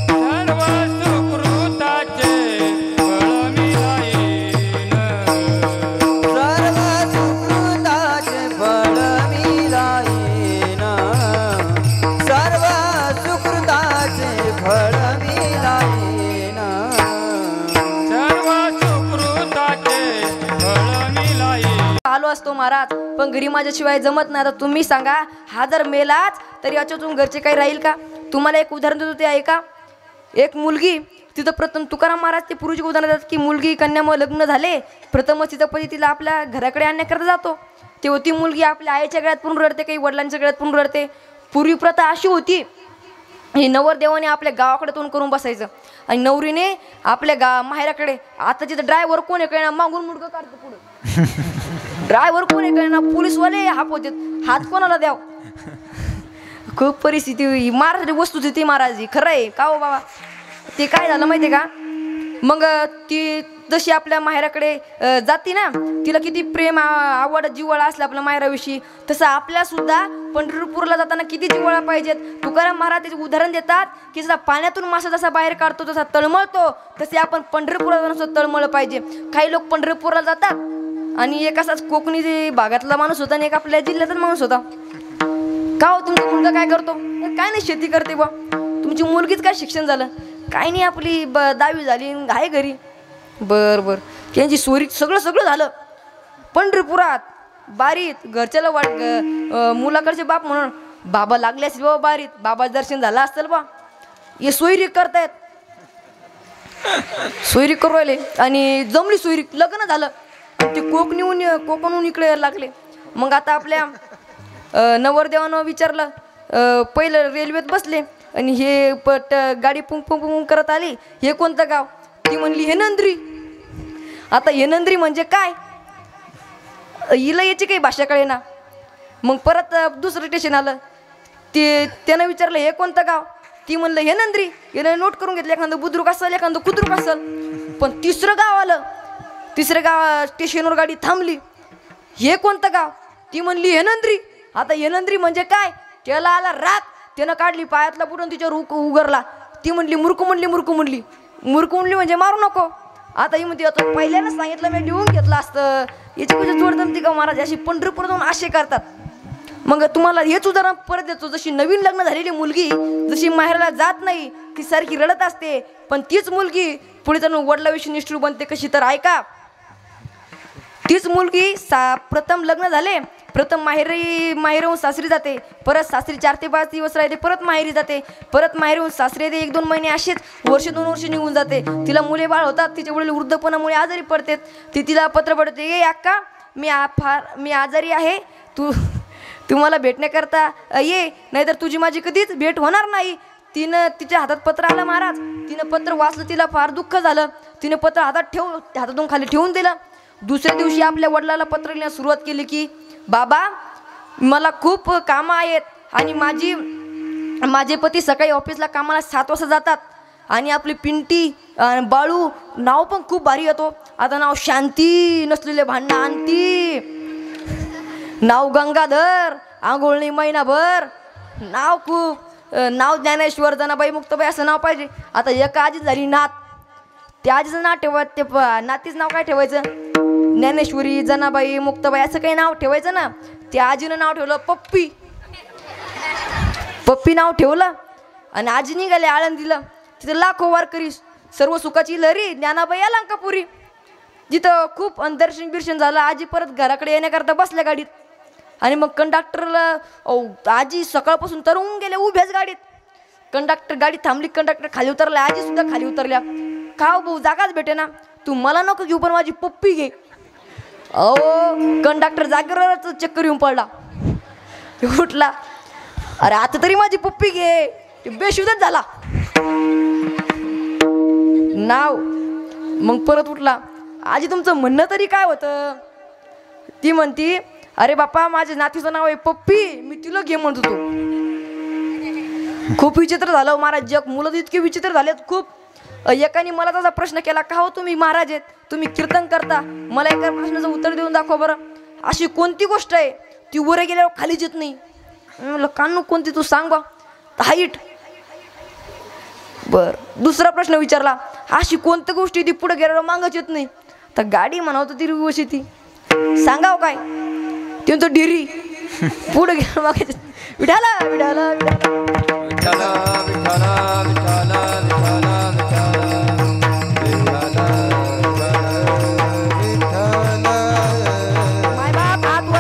सर्व सुकृताचे फळ मिळाईन, सर्व सुकृताचे फळ मिळाईन, सर्व सुकृताचे फळ मिळाईन. महाराज, पण घरी माझ्याशिवाय जमत नाही. आता तुम्ही सांगा, हा जर मेलाच तरी याच्यातून घरचे काही राहील का? तुम्हाला एक उदाहरण देतो, ते ऐका. एक मुलगी, तिथं प्रथम तुकाराम महाराज ते पूर्वीचे उदाहरण देतात की मुलगी कन्यामुळे लग्न झाले, प्रथमच तिचा पती तिला आपल्या घराकडे आणण्याकरता जातो, तेव्हा ती मुलगी आपल्या आईच्या गळ्यात पण रडते, काही वडिलांच्या गळ्यात पण रडते. पूर्वी प्रथा अशी होती, हे नवरदेवाने आपल्या गावाकडे तोंड करून बसायचं आणि नवरीने आपल्या माहेराकडे. आता तिथं ड्रायव्हर कोण आहे कळना, मागून मुडकं काढतो पुढं. ड्रायव्हर कोण आहे कळना, पोलीसवाले हापवतात, हात कोणाला द्याव. खूप परिस्थिती महाराज वस्तुस्थिती महाराज खरं आहे का हो बाबा. ते काय झालं माहिती आहे का, मग ती जशी आपल्या माहेराकडे जाती ना, तिला किती प्रेम आवड जिव्हाळा असला आपल्या माहेराविषयी, तसं आपल्या सुद्धा पंढरपूरला जाताना किती जिव्हाळा पाहिजेत. तुकाराम महाराज त्याचे उदाहरण देतात की जसा पाण्यातून मासा जसा बाहेर काढतो तसा तळमळतो, तसे आपण पंढरपूरला जाऊन तळमळ पाहिजे. काही लोक पंढरपूरला जातात आणि एक असाच कोकणी भागातला माणूस होता आणि एक आपल्या जिल्ह्यातला माणूस होता. का हो तुमचा मुलगा काय करतो? काय नाही, शेती करते बा. तुमची मुलगीच काय शिक्षण झालं? काय नाही, आपली 10वी झाली, आहे घरी. बर बर, त्यांची सोयरी सगळं झालं. पंढरपुरात बारीत घरच्याला मुलाकडचे बाप म्हणून बाबा लागले असतील बाबा बारीत, बाबा दर्शन झालं असेल बा. हे सोयरी करतायत, सोयरी करू राहिले आणि जमली सोयरी, लग्न झालं. ते कोकणहून इकडे यायला लागले. मग आता आपल्या नवरदेवानं विचारलं, पहिलं रेल्वेत बसले आणि हे गाडी पुंग पुंग पुंग करत आली, हे कोणतं गाव? ती म्हणली हेनंद्री. आता हेनंद्री म्हणजे काय, हिला याची काही भाषा कळे ना. मग परत दुसरं स्टेशन आलं, त्यानं विचारलं हे कोणतं गाव? ती म्हणलं हेनंद्री. यानं नोट करून घेतलं, एखादं बुद्रुक असेल, एखादं कुद्रुक असेल. पण तिसरं गाव आलं, तिसरं गाव स्टेशनवर गाडी थांबली, हे कोणतं गाव? ती म्हणली हेनंद्री. आता हेनंद्री म्हणजे काय? त्याला आला राग, त्यानं काढली पायातला बुडून तिच्यावर उगरला. ती म्हणली मुरकू म्हणली म्हणजे मारू नको. आता ही म्हणते आता पहिल्यानं सांगितलं, मी लिहून घेतलं असतं. याची कुठे जोड जमती का महाराज? अशी पंढरपूरहून आशे करतात. मग तुम्हाला हेच उदाहरण परत देतो. जशी नवीन लग्न झालेली मुलगी जशी माहेराला जात नाही, ती सारखी रडत असते, पण तीच मुलगी पुढे जाऊन वडिलाविषयी निष्ठूर बनते. कशी तर ऐका, तीच मुलगी प्रथम लग्न झाले, प्रथम माहेरहून सासरी जाते, परत सासरी 4 ते 5 दिवस राहते, परत माहेरी जाते, परत माहेरहून सासरी येते. 1-2 महिने असेच 2 वर्ष निघून जाते. तिला मुले बाळ होतात, तिचे वडील वृद्धपणामुळे आजारी पडतात. ती तिला पत्र पडते, ए अक्का मी आजारी आहे, तू मला भेटण्याकरता ये, नाहीतर तुझी माझी कधीच भेट होणार नाही. तिनं तिच्या हातात पत्र आलं महाराज, तिनं पत्र वाचलं, तिला फार दुःख झालं. तिने पत्र हातातून खाली ठेवून दिलं. दुसऱ्या दिवशी आपल्या वडिलाला पत्र लिहिण्यास सुरुवात केली की बाबा मला खूप कामं आहेत आणि माझे पती सकाळी ऑफिसला कामाला 7 वाजता जातात आणि आपली पिंटी बाळू नाव पण खूप भारी येतो. आता नाव शांती नसलेले भांडणं आणती, नाव गंगाधर आंघोळणी महिनाभर, नाव ज्ञानेश्वर जनाबाई मुक्ताबाई असं नाव पाहिजे. आता एक आजी झाली नात, त्या आजीचं नाव ते नातीचं नाव काय ठेवायचं? ज्ञानेश्वरी जनाबाई मुक्ताबाई असं काही नाव ठेवायचं ना. त्या आजीनं नाव ठेवलं पप्पी नाव ठेवलं आणि आजी निघाले आळंदीला. तिथं लाखो वारकरी, सर्व सुखाची लहरी ज्ञानाबाई अलंकापुरी. जिथं खूप दर्शन झालं. आजी परत घराकडे येण्याकरता बसल्या गाडीत आणि मग कंडक्टरला आजी सकाळपासून तरवून गेले उभ्याच गाडीत. कंडक्टर गाडी थांबली, कंडक्टर खाली उतरला, आजी सुद्धा खाली उतरल्या. का भाऊ जागाच भेटे ना, तू मला नको घेऊ पण माझी पप्पी घे. कंडक्टर जागेवरच चक्कर येऊन पडला, उठला, अरे आता तरी माझी पप्पी घे. बेशुद्धच झाला नाव. मग परत उठला, आजी तुमचं म्हणणं तरी काय होतं? ती म्हणती, अरे बापा माझ्या नातीचं नाव आहे पप्पी, मी तिला घे म्हणत होतो. खूप विचित्र झालं महाराज जग, मुलं इतके विचित्र झालेत खूप. एकाने मला त्याचा प्रश्न केला, का हो तुम्ही महाराज आहेत, तुम्ही कीर्तन करता, मला एका प्रश्नाचं उत्तर देऊन दाखवा बरं. अशी कोणती गोष्ट आहे ती वर गेल्यावर खालीच येत नाही? म्हणलं कानू कोणती तू सांग बा. हाईट. बर, दुसरा प्रश्न विचारला, अशी कोणती गोष्टी ती पुढे गेल्यावर मागच येत नाही? तर गाडी म्हणावतं ती रिवर्स ती सांगाव काय? ते म्हणतो ढिरी. पुढे गेलं मागायचं विठाला विठाला विठाला विठाला विठाला माय बाप हात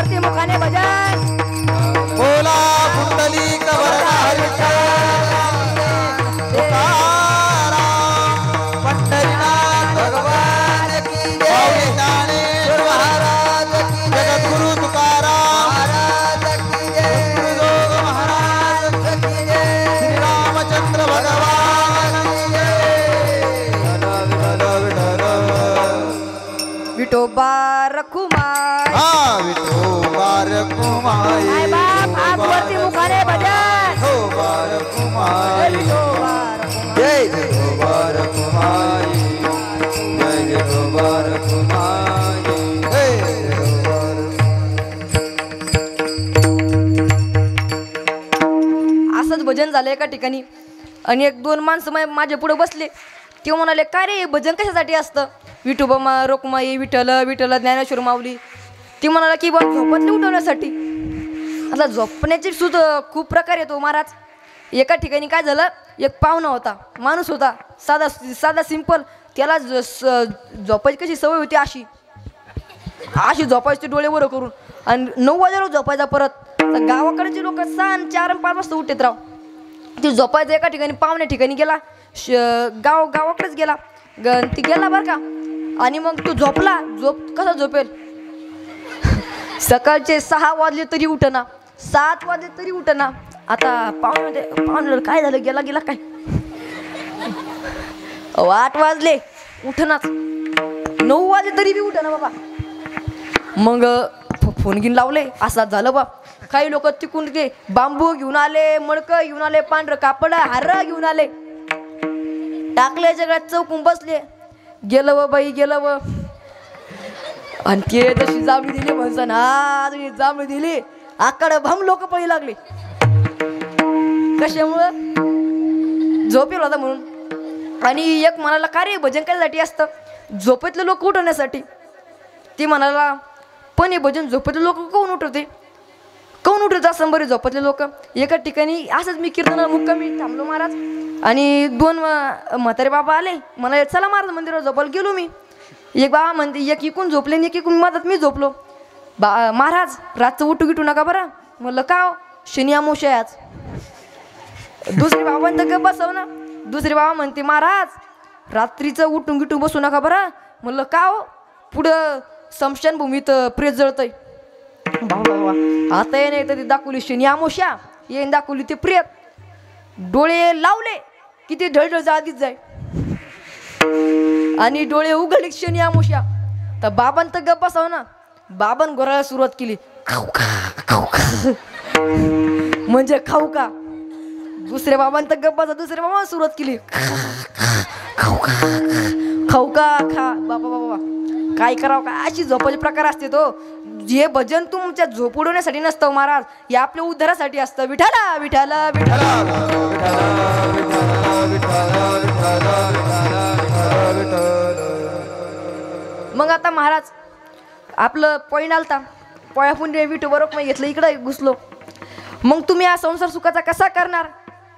विठोबा रखुमाई. हा विठोबा रखुमाई. काय बाप हात वरती मुखाने भजन. विठोबा रखुमाई. विठोबा रखुमाई. जय विठोबा रखुमाई. जय विठोबा रखुमाई. जय विठोबा असंच भजन झालं एका ठिकाणी आणि एक दोन माणसं माझ्या पुढे बसले. ते म्हणाले काय रे भजन कशासाठी असतं. विठोबा रखुमाई विठ्ठल विठ्ठल ज्ञानेश्वर माऊली. ती म्हणाला की बा झोपतले उठवण्यासाठी. आता झोपण्याचे सुद्धा खूप प्रकार येतो महाराज. एका ठिकाणी काय झालं एक पाहुणा होता माणूस होता साधा साधा सिंपल. त्याला झोपायची कशी सवय होती अशी अशी झोपायची डोळे वर करून आणि 9 वाजेला झोपायचा परत. तर गावाकडचे लोक 6, 4, 5 वाजता उठत राव. ती झोपायचं एका ठिकाणी पाहुण्या ठिकाणी गेला. गावाकडेच गेला. ती गेला बरं का आणि मग तो झोपला. कसा झोपेल. सकाळचे 6 वाजले तरी उठना 7 वाजले तरी उठना. आता पाहुण्याला काय झालं गेला काय 8 वाजले उठनाच 9 वाजले तरी बी उठना बाबा. मग फोन घेऊन लावले असं झालं बा. काही लोक तिकून ते बांबू घेऊन आले मडकं घेऊन आले पांढरं कापड हार घेऊन आले टाकले सगळ्यात चौकून बसले. गेलं व बाई गेलं व आणि ते तशी जांभळी दिली म्हणसन हा जांभळी दिली आकडे भम लोक पळी लागले. कशामुळं झोपेल होता म्हणून. आणि एक म्हणाला का रे भजन कशासाठी असतं. झोपेतले लोक उठवण्यासाठी. ते म्हणाला पण हे भजन झोपेतले लोक कोण उठवते कोण उठवत असं बरे झोपेतले लोक. एका ठिकाणी असंच मी कीर्तनाला मुक्कामी थांबलो महाराज आणि 2 म्हातारे बाबा आले. मला चला महाराज मंदिरावर झोपायला गेलो मी. एक बाबा म्हणते एक इकून झोपले आणि एक इकून मदत मी झोपलो. महाराज रातचं उठू गिटू नका बरं. म्हणलं का हो शनी अमावस्या आज. दुसरे बाबा तर बसव ना. दुसरे बाबा म्हणते महाराज रात्रीचं उठून गिटू बसू नका बरं. म्हणलं का हो पुढं स्मशानभूमीत प्रेत जळतय. बाबा आता ये नाही तर ती दाखवली शनी अमावस्या येईन दाखवली ते प्रेत. डोळे लावले की ते ढळढळ आधीच जाय आणि डोळे उघडले शनी अमावस्या. तर बाबां तर गप्प बसाव ना. बाबान घोरायला सुरुवात केली खाऊ का म्हणजे खाऊ का. दुसऱ्या बाबां तर गप्प बसा. दुसऱ्या बाबा सुरुवात केली खाऊ का खा. बाबा काय करावं का अशी झोपाचे प्रकार असते. तो हे भजन तुमच्या झोप उडवण्यासाठी नसतं महाराज. हे आपल्या उद्धारासाठी असतं. विठाला विठाला विठाला. मग आता महाराज आपलं पॉईंट आलता पॉयापून विठोबरोबर मग घेतलं इकडं घुसलो. मग तुम्ही हा संसार सुखाचा कसा करणार.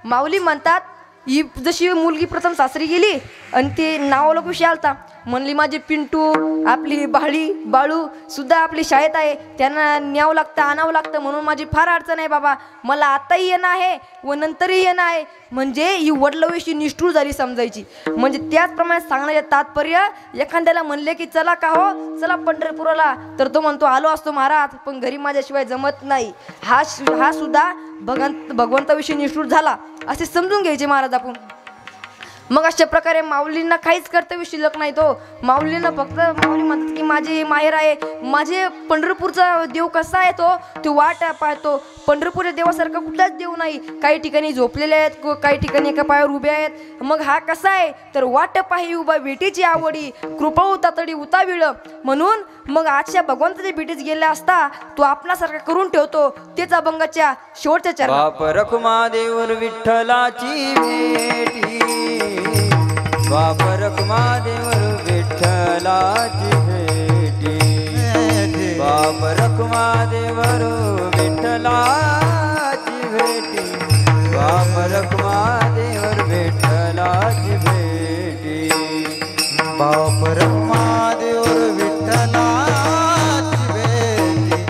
माऊली म्हणतात ही जशी मुलगी प्रथम सासरी गेली आणि ते नावाला विषय आलता. म्हणली माझी पिंटू आपली बाळू सुद्धा आपली शाळेत आहे. त्यांना न्यावं लागतं आणावं लागतं म्हणून माझी फार अडचण आहे बाबा. मला आताही येणं आहे व नंतरही येणं आहे. म्हणजे ही वडलाविषयी निष्ठूर झाली समजायची. म्हणजे त्याचप्रमाणे सांगण्याचे तात्पर्य एखाद्याला म्हणले की चला का हो चला पंढरपुराला तर तो म्हणतो आलो असतो महाराज पण घरी माझ्याशिवाय जमत नाही. हा सुद्धा भगवंताविषयी निष्ठूर झाला असे समजून घ्यायचे महाराज आपण. मग अशा प्रकारे माऊलींना काहीच कर्तव्य शिल्लक नाही. तो माऊलींना फक्त माऊली म्हणतात की माझे माहेर आहे. माझे पंढरपूरचा देव कसा आहे तो वाट पाहतो. पंढरपूर देवासारखा कुठलाच देव नाही. काही ठिकाणी झोपलेले आहेत काही ठिकाणी एका पायावर उभे आहेत. मग हा कसा आहे तर वाट पाही उभा भेटीची आवडी कृपा तातडी उताविळ. म्हणून मग आजच्या भगवंताच्या भेटीत गेला असता तो आपणासारखा करून ठेवतो. तेच अभंगाच्या शेवटच्या चरणात बाप रखुमादेवर विठ्ठलाची भेटी. बाप रखुमादेवर विठ्ठलाची भेटी. बाप रखुमादेवर विठ्ठलाची भेटी. बाप रखुमादेवर विठ्ठलाची भेटी. बाप रखुमादेवर विठ्ठलाची भेटी.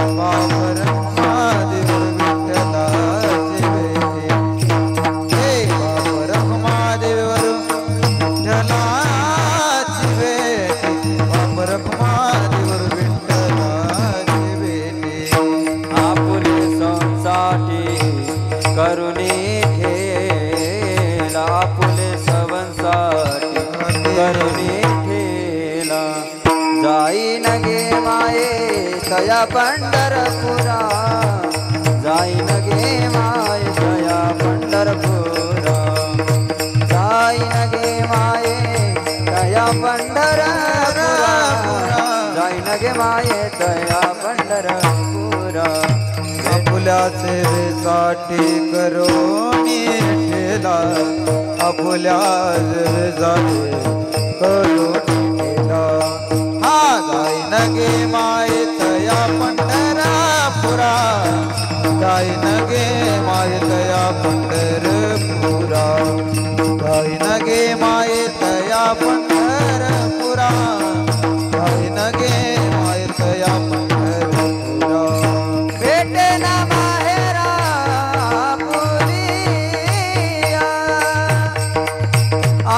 बाप रखुमादेवर विठ्ठलाची भेटी. हे बाप रखुमादेवर विठ्ठलाची भेटी. बाप रखुमादेवर विठ्ठलाची भेटी. आपुले संसाठी करुणी ठेवी. पंढरपुरा जाईन गे माय तया पंढरपुरा जाईन गे माये तया पंढरपुरा जाईन गे माये तया पंढरपुरा आपुल्याचे साठी करो ठेला आपुल्याचे साठी करो ठेला हा जाईन गे माय तया पंढरपुरा जाईन गे माय तया पंढरपुरा जाईन गे माय तया पंढरपुरा जाईन गे माय तया पंढरपुरा भेटे ना माहेरा पुरिया आ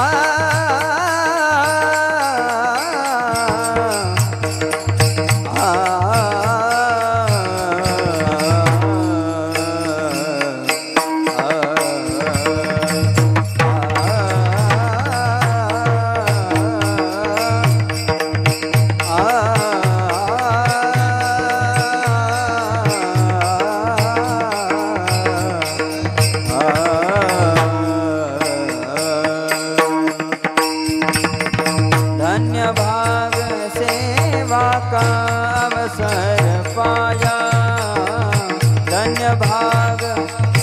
धन्य भाग सेवा का अवसर पाया धन्य भाग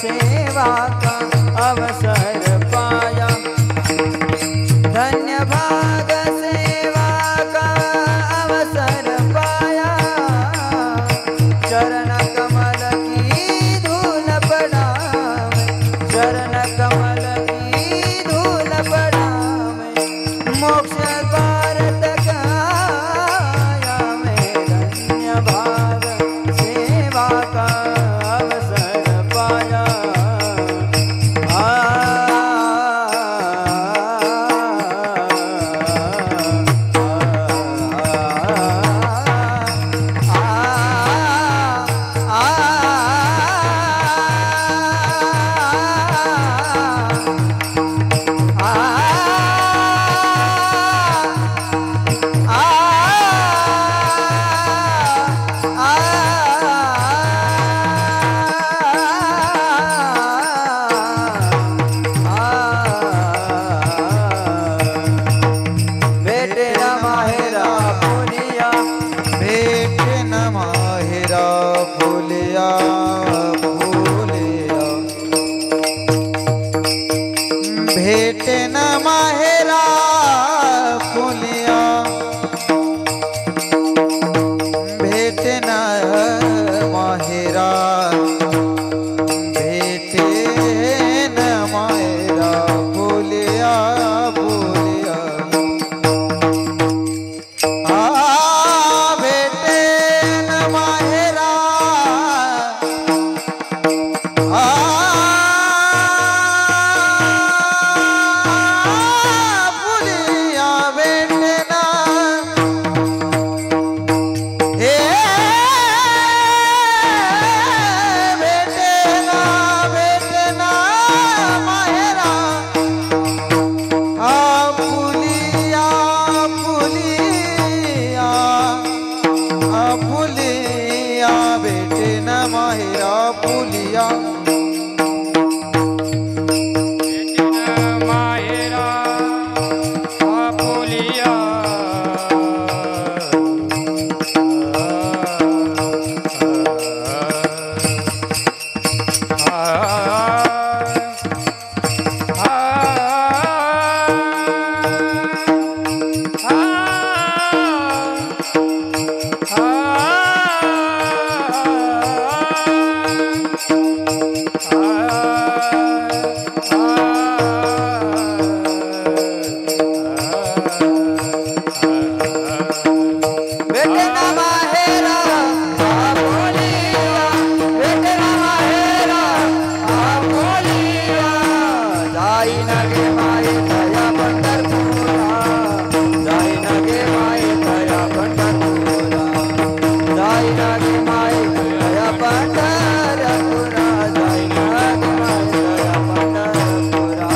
सेवा का अवसर पाया धन्य भाग सेवा का अवसर पाया चरण कमल की धूल पड़ावे चरण कमल की धूल पड़ावे मोक्ष भारत काया में धन्य भाग सेवा का अवसर पाया आ बेटे ना माहेरा पुनिया भेट न माहेरा फुलिया फुलिया भेट न माहेरा फुलिया भेट न माहेरा भेट न माहेरा फुलिया फुलिया बेटे न माहेरा पुलिया बेटे न हे बेटे न माहेरा पुलिया पुलिया पुलिया बेटे न माहेरा पुलिया माहेरा आपुलिया बेटे ना माहेरा पुनिया बेटे ना माहेरा पुनिया जाई न गे माये तया पंढरपुरा जाई न गे माये तया पंढरपुरा जाई न गे माये तया पंढरपुरा जाई न गे माये तया पंढरपुरा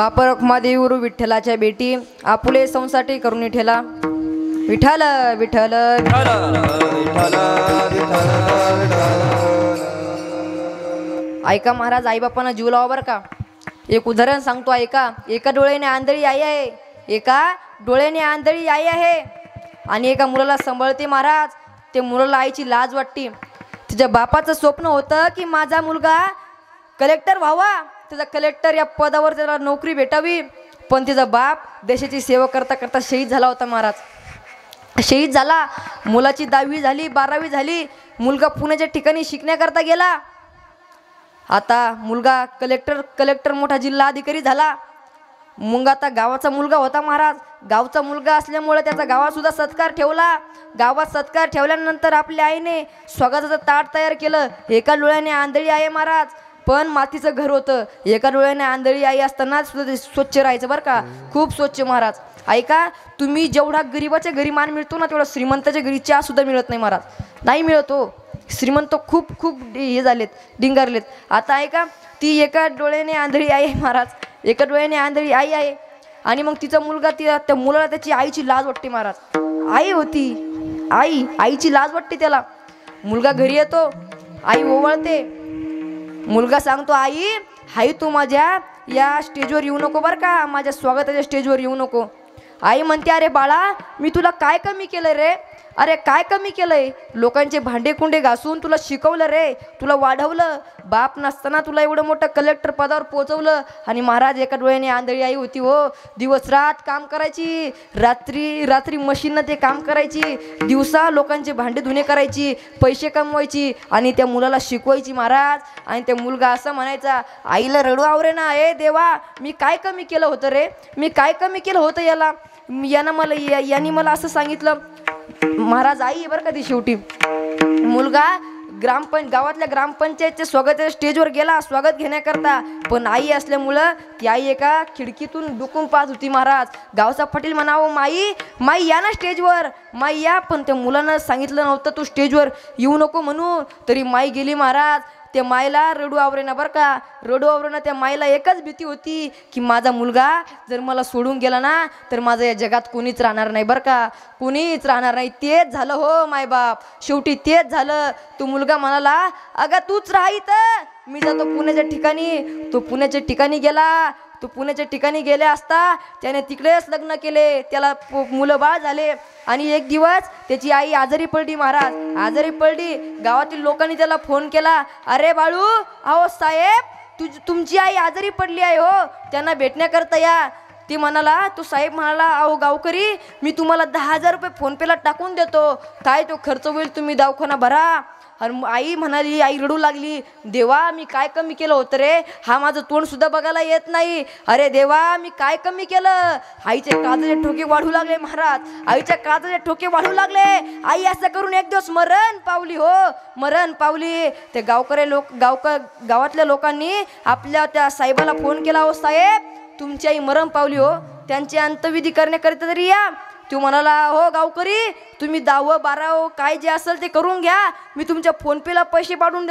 बाप रखमादेवी विठ्ठलाच्या बेटी आपुले संसाठी करून ठेला विठ्ठल विठ्ठल ऐका महाराज, आईबापांना जीव लावा बरं का. एक उदाहरण सांगतो ऐका. एका डोळ्याने आंधळी आई आहे, एका डोळ्याने आंधळी आई आहे आणि एका मुलाला सांभाळते महाराज. ते मुलाला आईची लाज वाटते. तिच्या बापाचं स्वप्न होतं की माझा मुलगा कलेक्टर व्हावा, त्याचा कलेक्टर या पदावर त्याला नोकरी भेटावी. पण तिचा बाप देशाची सेवा करता करता शहीद झाला होता महाराज. शहीद झाला. मुलाची 10वी झाली, 12वी झाली. मुलगा पुण्याच्या ठिकाणी शिकण्याकरता गेला. आता मुलगा कलेक्टर मोठा जिल्हा अधिकारी झाला. मग आता गावाचा मुलगा होता महाराज. गावचा मुलगा असल्यामुळे त्याचा गावात सुद्धा सत्कार ठेवला. गावात सत्कार ठेवल्यानंतर आपल्या आईने स्वागताचं ताट तयार केलं. एका डोळ्याने आंधळी आहे महाराज, पण मातीचं घर होतं. एका डोळ्याने आंधळी आई असताना सुद्धा स्वच्छ राहायचं बरं का, खूप स्वच्छ महाराज. ऐका, तुम्ही जेवढा गरीबाच्या घरी मान मिळतो ना तेवढा श्रीमंताच्या घरी चहा सुद्धा मिळत नाही महाराज. नाही मिळत हो. श्रीमंत खूप खूप हे झालेत, डिंगारलेत. आता ऐका, ती एका डोळ्याने आंधळी आई आहे महाराज, एका डोळ्याने आंधळी आई आहे. आणि मग तिचा मुलगा, त्या मुलाला त्याची आईची लाज वाटते महाराज. आई होती, आईची लाज वाटते त्याला. मुलगा घरी येतो, आई ओवळते. मुलगा सांगतो, आई तू माझ्या या स्टेजवर येऊ नको बरं का, माझ्या स्वागताच्या स्टेजवर येऊ नको. आई म्हणते, अरे बाळा, मी तुला काय कमी केलं रे? अरे काय कमी केलंय? लोकांचे भांडे कुंडे घासून तुला शिकवलं रे, तुला वाढवलं. बाप नसताना तुला एवढं मोठं कलेक्टर पदावर पोहोचवलं. आणि महाराज, एका डोळ्याने आंधळी आई होती हो. दिवस रात काम करायची, रात्री मशीननं ते काम करायची, दिवसा लोकांचे भांडे धुणे करायची, पैसे कमवायची आणि त्या मुलाला शिकवायची महाराज. आणि त्या मुलगा असं म्हणायचा, आईला रडू आवरे ना, ए देवा, मी काय कमी केलं होतं रे? मी काय कमी केलं होतं यांनी मला असं सांगितलं. महाराज, आई बरं का ती शेवटी. मुलगा गावातल्या ग्रामपंचायतच्या स्वागताच्या स्टेजवर गेला स्वागत घेण्याकरता. पण आई असल्यामुळं ती आई एका खिडकीतून डुकून पाहत होती महाराज. गावचा पाटील म्हणावं, माई या ना स्टेजवर, माई या. पण त्या मुलानं सांगितलं नव्हतं तू स्टेजवर येऊ नको म्हणून. तरी माई गेली महाराज. त्या माईला रडू आवरेना बरं का, रडू आवरेना. त्या माईला एकच भीती होती की माझा मुलगा जर मला सोडून गेला ना तर माझं या जगात कोणीच राहणार नाही बरं का, कोणीच राहणार नाही. तेच झालं हो मायबाप, शेवटी तेच झालं. तो मुलगा म्हणाला, अगं तूच राहायचं, मी जातो पुण्याच्या ठिकाणी. तो पुण्याच्या ठिकाणी गेला. तो पुण्याच्या ठिकाणी गेले असता त्याने तिकडेच लग्न केले. त्याला मुलं बाळ झाले. आणि एक दिवस त्याची आई आजारी पडली महाराज, आजारी पडली. गावातील लोकांनी त्याला फोन केला, अरे बाळू, अहो साहेब, तुमची आई आजारी पडली आहे हो, त्यांना भेटण्याकरता या. ती तो साहेब म्हणाला, अहो गावकरी, मी तुम्हाला 10,000 रुपये फोनपेला टाकून देतो, काय तो खर्च होईल, तुम्ही दवाखाना भरा. आणि आई म्हणाली, आई रडू लागली, देवा, मी काय कमी केलं होतं रे? हा माझं तोंड सुद्धा बघायला येत नाही. अरे देवा, मी काय कमी केलं? आईचे काळजाचे ठोके वाढू लागले महाराज, आईच्या काळजाचे ठोके वाढू लागले. आई असं करून एक दिवस मरण पावली हो, मरण पावली. ते गावातल्या लोकांनी आपल्या त्या साहेबाला फोन केला, हो साहेब, तुमची आई मरण पावली हो, त्यांची अंत्यविधी करण्याकरिता तरी या. तो म्हणाला, हो गावकरी, तुम्ही 10 12 काय जे असेल ते करून घ्या, मी तुमच्या फोनपेला पैसे पाठवून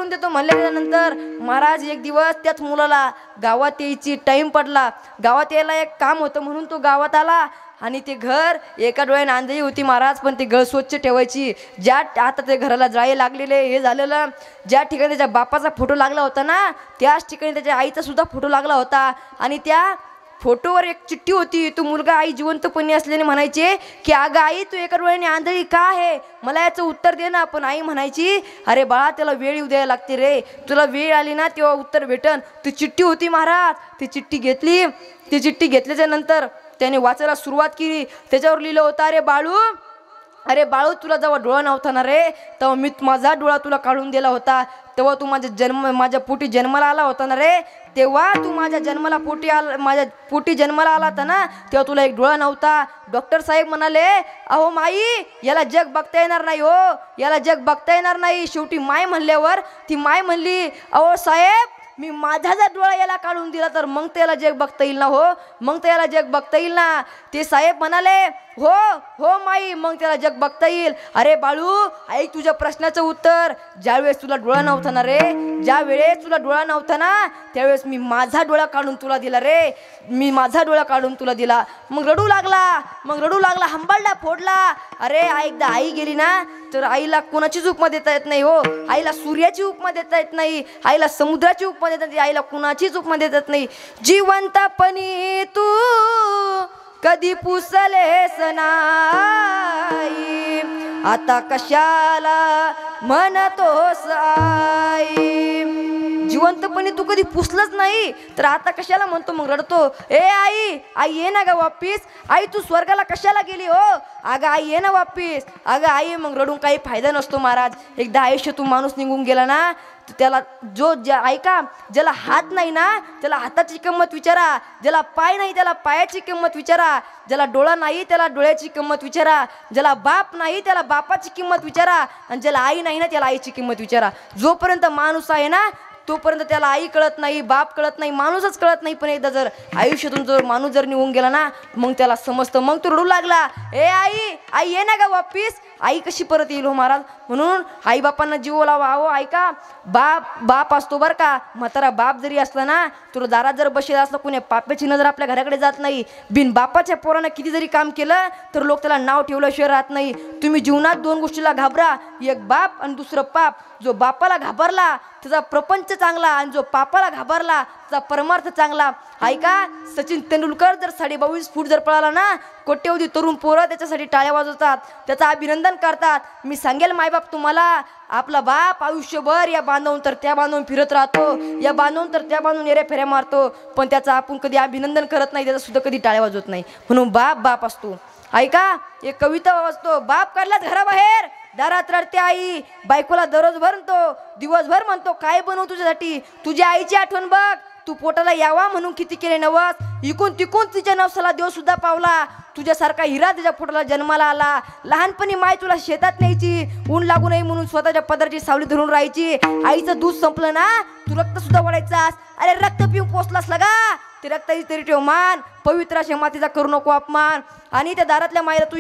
देतो म्हणल्यानंतर महाराज एक दिवस त्याच मुलाला गावात यायची टाईम पडला. गावात यायला एक काम होतं म्हणून तो गावात आला. आणि ते घर एका डोळ्याने आंधळी होती महाराज, पण ते घर स्वच्छ ठेवायची. आता ते घराला जाळे लागलेले, हे झालेलं. ज्या ठिकाणी त्याच्या बापाचा फोटो लागला होता ना त्याच ठिकाणी त्याच्या आईचा सुद्धा फोटो लागला होता. आणि त्या फोटोवर एक चिठ्ठी होती. तो मुलगा आई जिवंतपणी असल्याने म्हणायचे की अगं आई, तू एका डोळ्याने आंधळी का आहे, मला याचं उत्तर दे ना. पण आई म्हणायची, अरे बाळा, त्याला वेळ येऊ द्यायला लागते रे, तुला वेळ आली ना तेव्हा उत्तर भेटन. ती चिठ्ठी होती महाराज. ती चिठ्ठी घेतली. ती चिठ्ठी घेतल्याच्या नंतर त्याने वाचायला सुरुवात केली. त्याच्यावर लिहिलं होतं, अरे बाळू, तुला जेव्हा डोळा नव्हता ना रे, तेव्हा मी माझा डोळा तुला काढून दिला होता. तेव्हा तू माझ्या पोटी जन्माला आला होता ना रे, तेव्हा तू माझ्या पोटी जन्माला आला होता ना, तेव्हा तुला एक डोळा नव्हता. डॉक्टर साहेब म्हणाले, अहो माई, याला जग बघता येणार नाही हो, याला जग बघता येणार नाही. शेवटी माय म्हणल्यावर ती माय म्हणली, अहो साहेब, मी माझा जर डोळा याला काढून दिला तर मग त्याला जग बघता येईल ना हो, मग त्याला जग बघता येईल ना. ते साहेब म्हणाले, हो हो माई, मग त्याला जग बघता येईल. अरे बाळू ऐक तुझ्या प्रश्नाचं उत्तर. ज्यावेळेस तुला डोळा नव्हता ना रे, ज्या वेळेस तुला डोळा नव्हता ना त्यावेळेस मी माझा डोळा काढून तुला दिला रे. मी माझा डोळा काढून तुला दिला. मग रडू लागला, हंबाळला, फोडला. अरे एकदा आई गेली ना तर आईला कोणाचीच उपमा देता येत नाही. हो, आईला सूर्याची उपमा देता येत नाही, आईला समुद्राची उपमा देता येत नाही, आईला कुणाचीच उपमा देता येत नाही. जिवंतपणी तू कधी पुसलेस नाही, आता कशाला म्हणतोस आई. जिवंतपणी तू कधी पुसलंच नाही तर आता कशाला म्हणतो मग रडतो. ए आई, आई ये ना ग वापिस. आई तू स्वर्गाला कशाला गेली हो. अगं आई ये ना वापिस. अगं आई, मग रडून काही फायदा नसतो महाराज. एकदा आयुष्यातून माणूस निघून गेला ना तर त्याला ऐका, ज्याला हात नाही ना त्याला हाताची किंमत विचारा, ज्याला पाय नाही त्याला पायाची किंमत विचारा, ज्याला डोळा नाही त्याला डोळ्याची किंमत विचारा, ज्याला बाप नाही त्याला बापाची किंमत विचारा, आणि ज्याला आई नाही ना त्याला आईची किंमत विचारा. जोपर्यंत माणूस आहे ना तोपर्यंत त्याला आई कळत नाही, बाप कळत नाही, माणूसच कळत नाही. पण एकदा जर आयुष्यातून जर माणूस जर निघून गेला ना मग त्याला समजतं. मग तो रडू लागला, ए आई, आई ये ना ग वापिस. आई कशी परत येईल हो महाराज. म्हणून आई बापांना जीव लावा. अहो ऐका, बाप असतो बरं का. म्हातारा बाप जरी असला ना तर दारात जर बसलेला असला कोणी पाप्याची नजर आपल्या घराकडे जात नाही. बिन बापाच्या पोरानं किती जरी काम केलं तर लोक त्याला नाव ठेवल्याशिवाय राहत नाही. तुम्ही जीवनात दोन गोष्टीला घाबरा, एक बाप आणि दुसरं पाप. जो बापाला घाबरला त्याचा प्रपंच चांगला, आणि जो पापाला घाबरला त्याचा परमार्थ चांगला. ऐका, सचिन तेंडुलकर जर 22.5 फूट जर पळाला ना कोट्यवधी तरुण पोरं त्याच्यासाठी टाळ्या वाजवतात, त्याचं अभिनंदन करतात. मी सांगेल मायबाप तुम्हाला, आपला बाप आयुष्यभर या बांधवून तर त्या बांधवून फिरत राहतो, या बांधवून तर त्या बांधवून येऱ्या फेऱ्या मारतो, पण त्याचं आपण कधी अभिनंदन करत नाही, त्याचा सुद्धा कधी टाळ्या वाजवत नाही. म्हणून बाप असतो. ऐका, एक कविता वाचतो. बाप काढलाच घराबाहेर, दारात रडते आई, बायकोला दररोज म्हणतो, दिवसभर म्हणतो काय बनवू तुझ्यासाठी. तुझ्या आईची आठवण बघ, तू पोटाला यावा म्हणून किती केले नवस. इकून तिकून तिच्या नवसाला देव सुद्धा पावला, तुझ्यासारखा हिरा तिच्या पोटाला जन्माला आला. लहानपणी माय तुला शेतात न्यायची, ऊन लागू नये म्हणून स्वतःच्या पदराची सावली धरून राहायची. आईचं दूध संपलं ना तू रक्त सुद्धा वडायचास. अरे रक्त पिऊन पोचलास लगा, ते रक्ताची तरी ठेव मान, पवित्र अशा मातीचा करू नको अपमान. आणि त्या दारातल्या मायला तू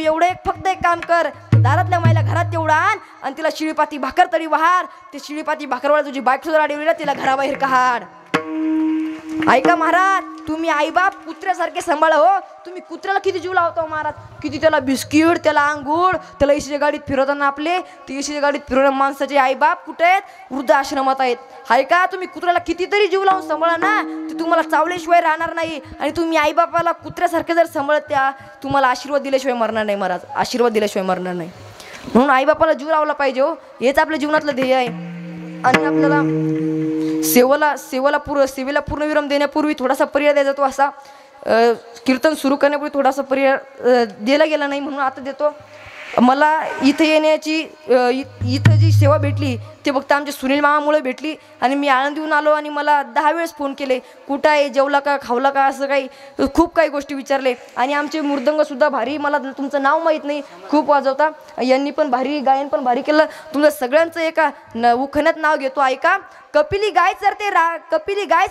फक्त एक काम कर, दारातल्या मायला घरात तेवढा आण आणि तिला शिळीपाती भाकर तरी वाहार. ते शिळीपाती भाकरवाला तुझी बायको जर अडवली ना तिला घराबाहेर काढ. ऐका महाराज, तुम्ही आईबाप कुत्र्यासारखे सांभाळा हो. तुम्ही कुत्र्याला किती जीव लावतो महाराज, किती त्याला बिस्किट, त्याला अंगूळ, त्याला एसीच्या गाडीत फिरवताना आपले ते एसीच्या गाडीत फिरवणाऱ्या माणसाचे आईबाप कुठे आहेत, वृद्धाश्रमात आहेत. ऐका, तुम्ही कुत्र्याला कितीतरी जीव लावून सांभाळा ना ते तुम्हाला चावल्याशिवाय राहणार नाही. आणि तुम्ही आईबापाला कुत्र्यासारखे जर सांभाळत त्या तुम्हाला आशीर्वाद दिल्याशिवाय मरणार नाही महाराज, आशीर्वाद दिल्याशिवाय मरणार नाही. म्हणून आईबापाला जीव लावला पाहिजे हो, हेच आपल्या जीवनातलं ध्येय आहे. आणि आपल्याला सेवेला पूर्णविराम देण्यापूर्वी थोडासा पर्याय द्यायचा तो असा, कीर्तन सुरू करण्यापूर्वी थोडासा पर्याय दिला गेला नाही म्हणून आता देतो. मला इथं येण्याची इथं जी सेवा भेटली ते फक्त आमच्या सुनील मामामुळे भेटली. आणि मी आळंदीहून आलो आणि मला 10 वेळेस फोन केले, कुठं आहे, जेवला का, खावला का, असं काही खूप काही गोष्टी विचारले. आणि आमचे मृदंगसुद्धा भारी, मला तुमचं नाव माहीत नाही, खूप वाजवता. यांनी पण भारी, गायन पण भारी केलं. तुमचं सगळ्यांचं एका उखाण्यात नाव घेतो. ऐका, कपिली गाय चरते रानात, कपिली गाय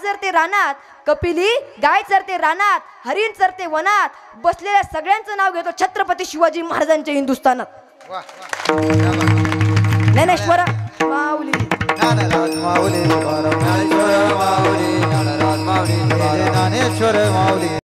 चरते रानात, हरिण चरते वनात, बसलेल्या सगळ्यांचं नाव घेतो छत्रपती शिवाजी महाराजांच्या हिंदुस्थानात. ज्ञानेश्वर माऊली, ज्ञानेश्वर माऊली.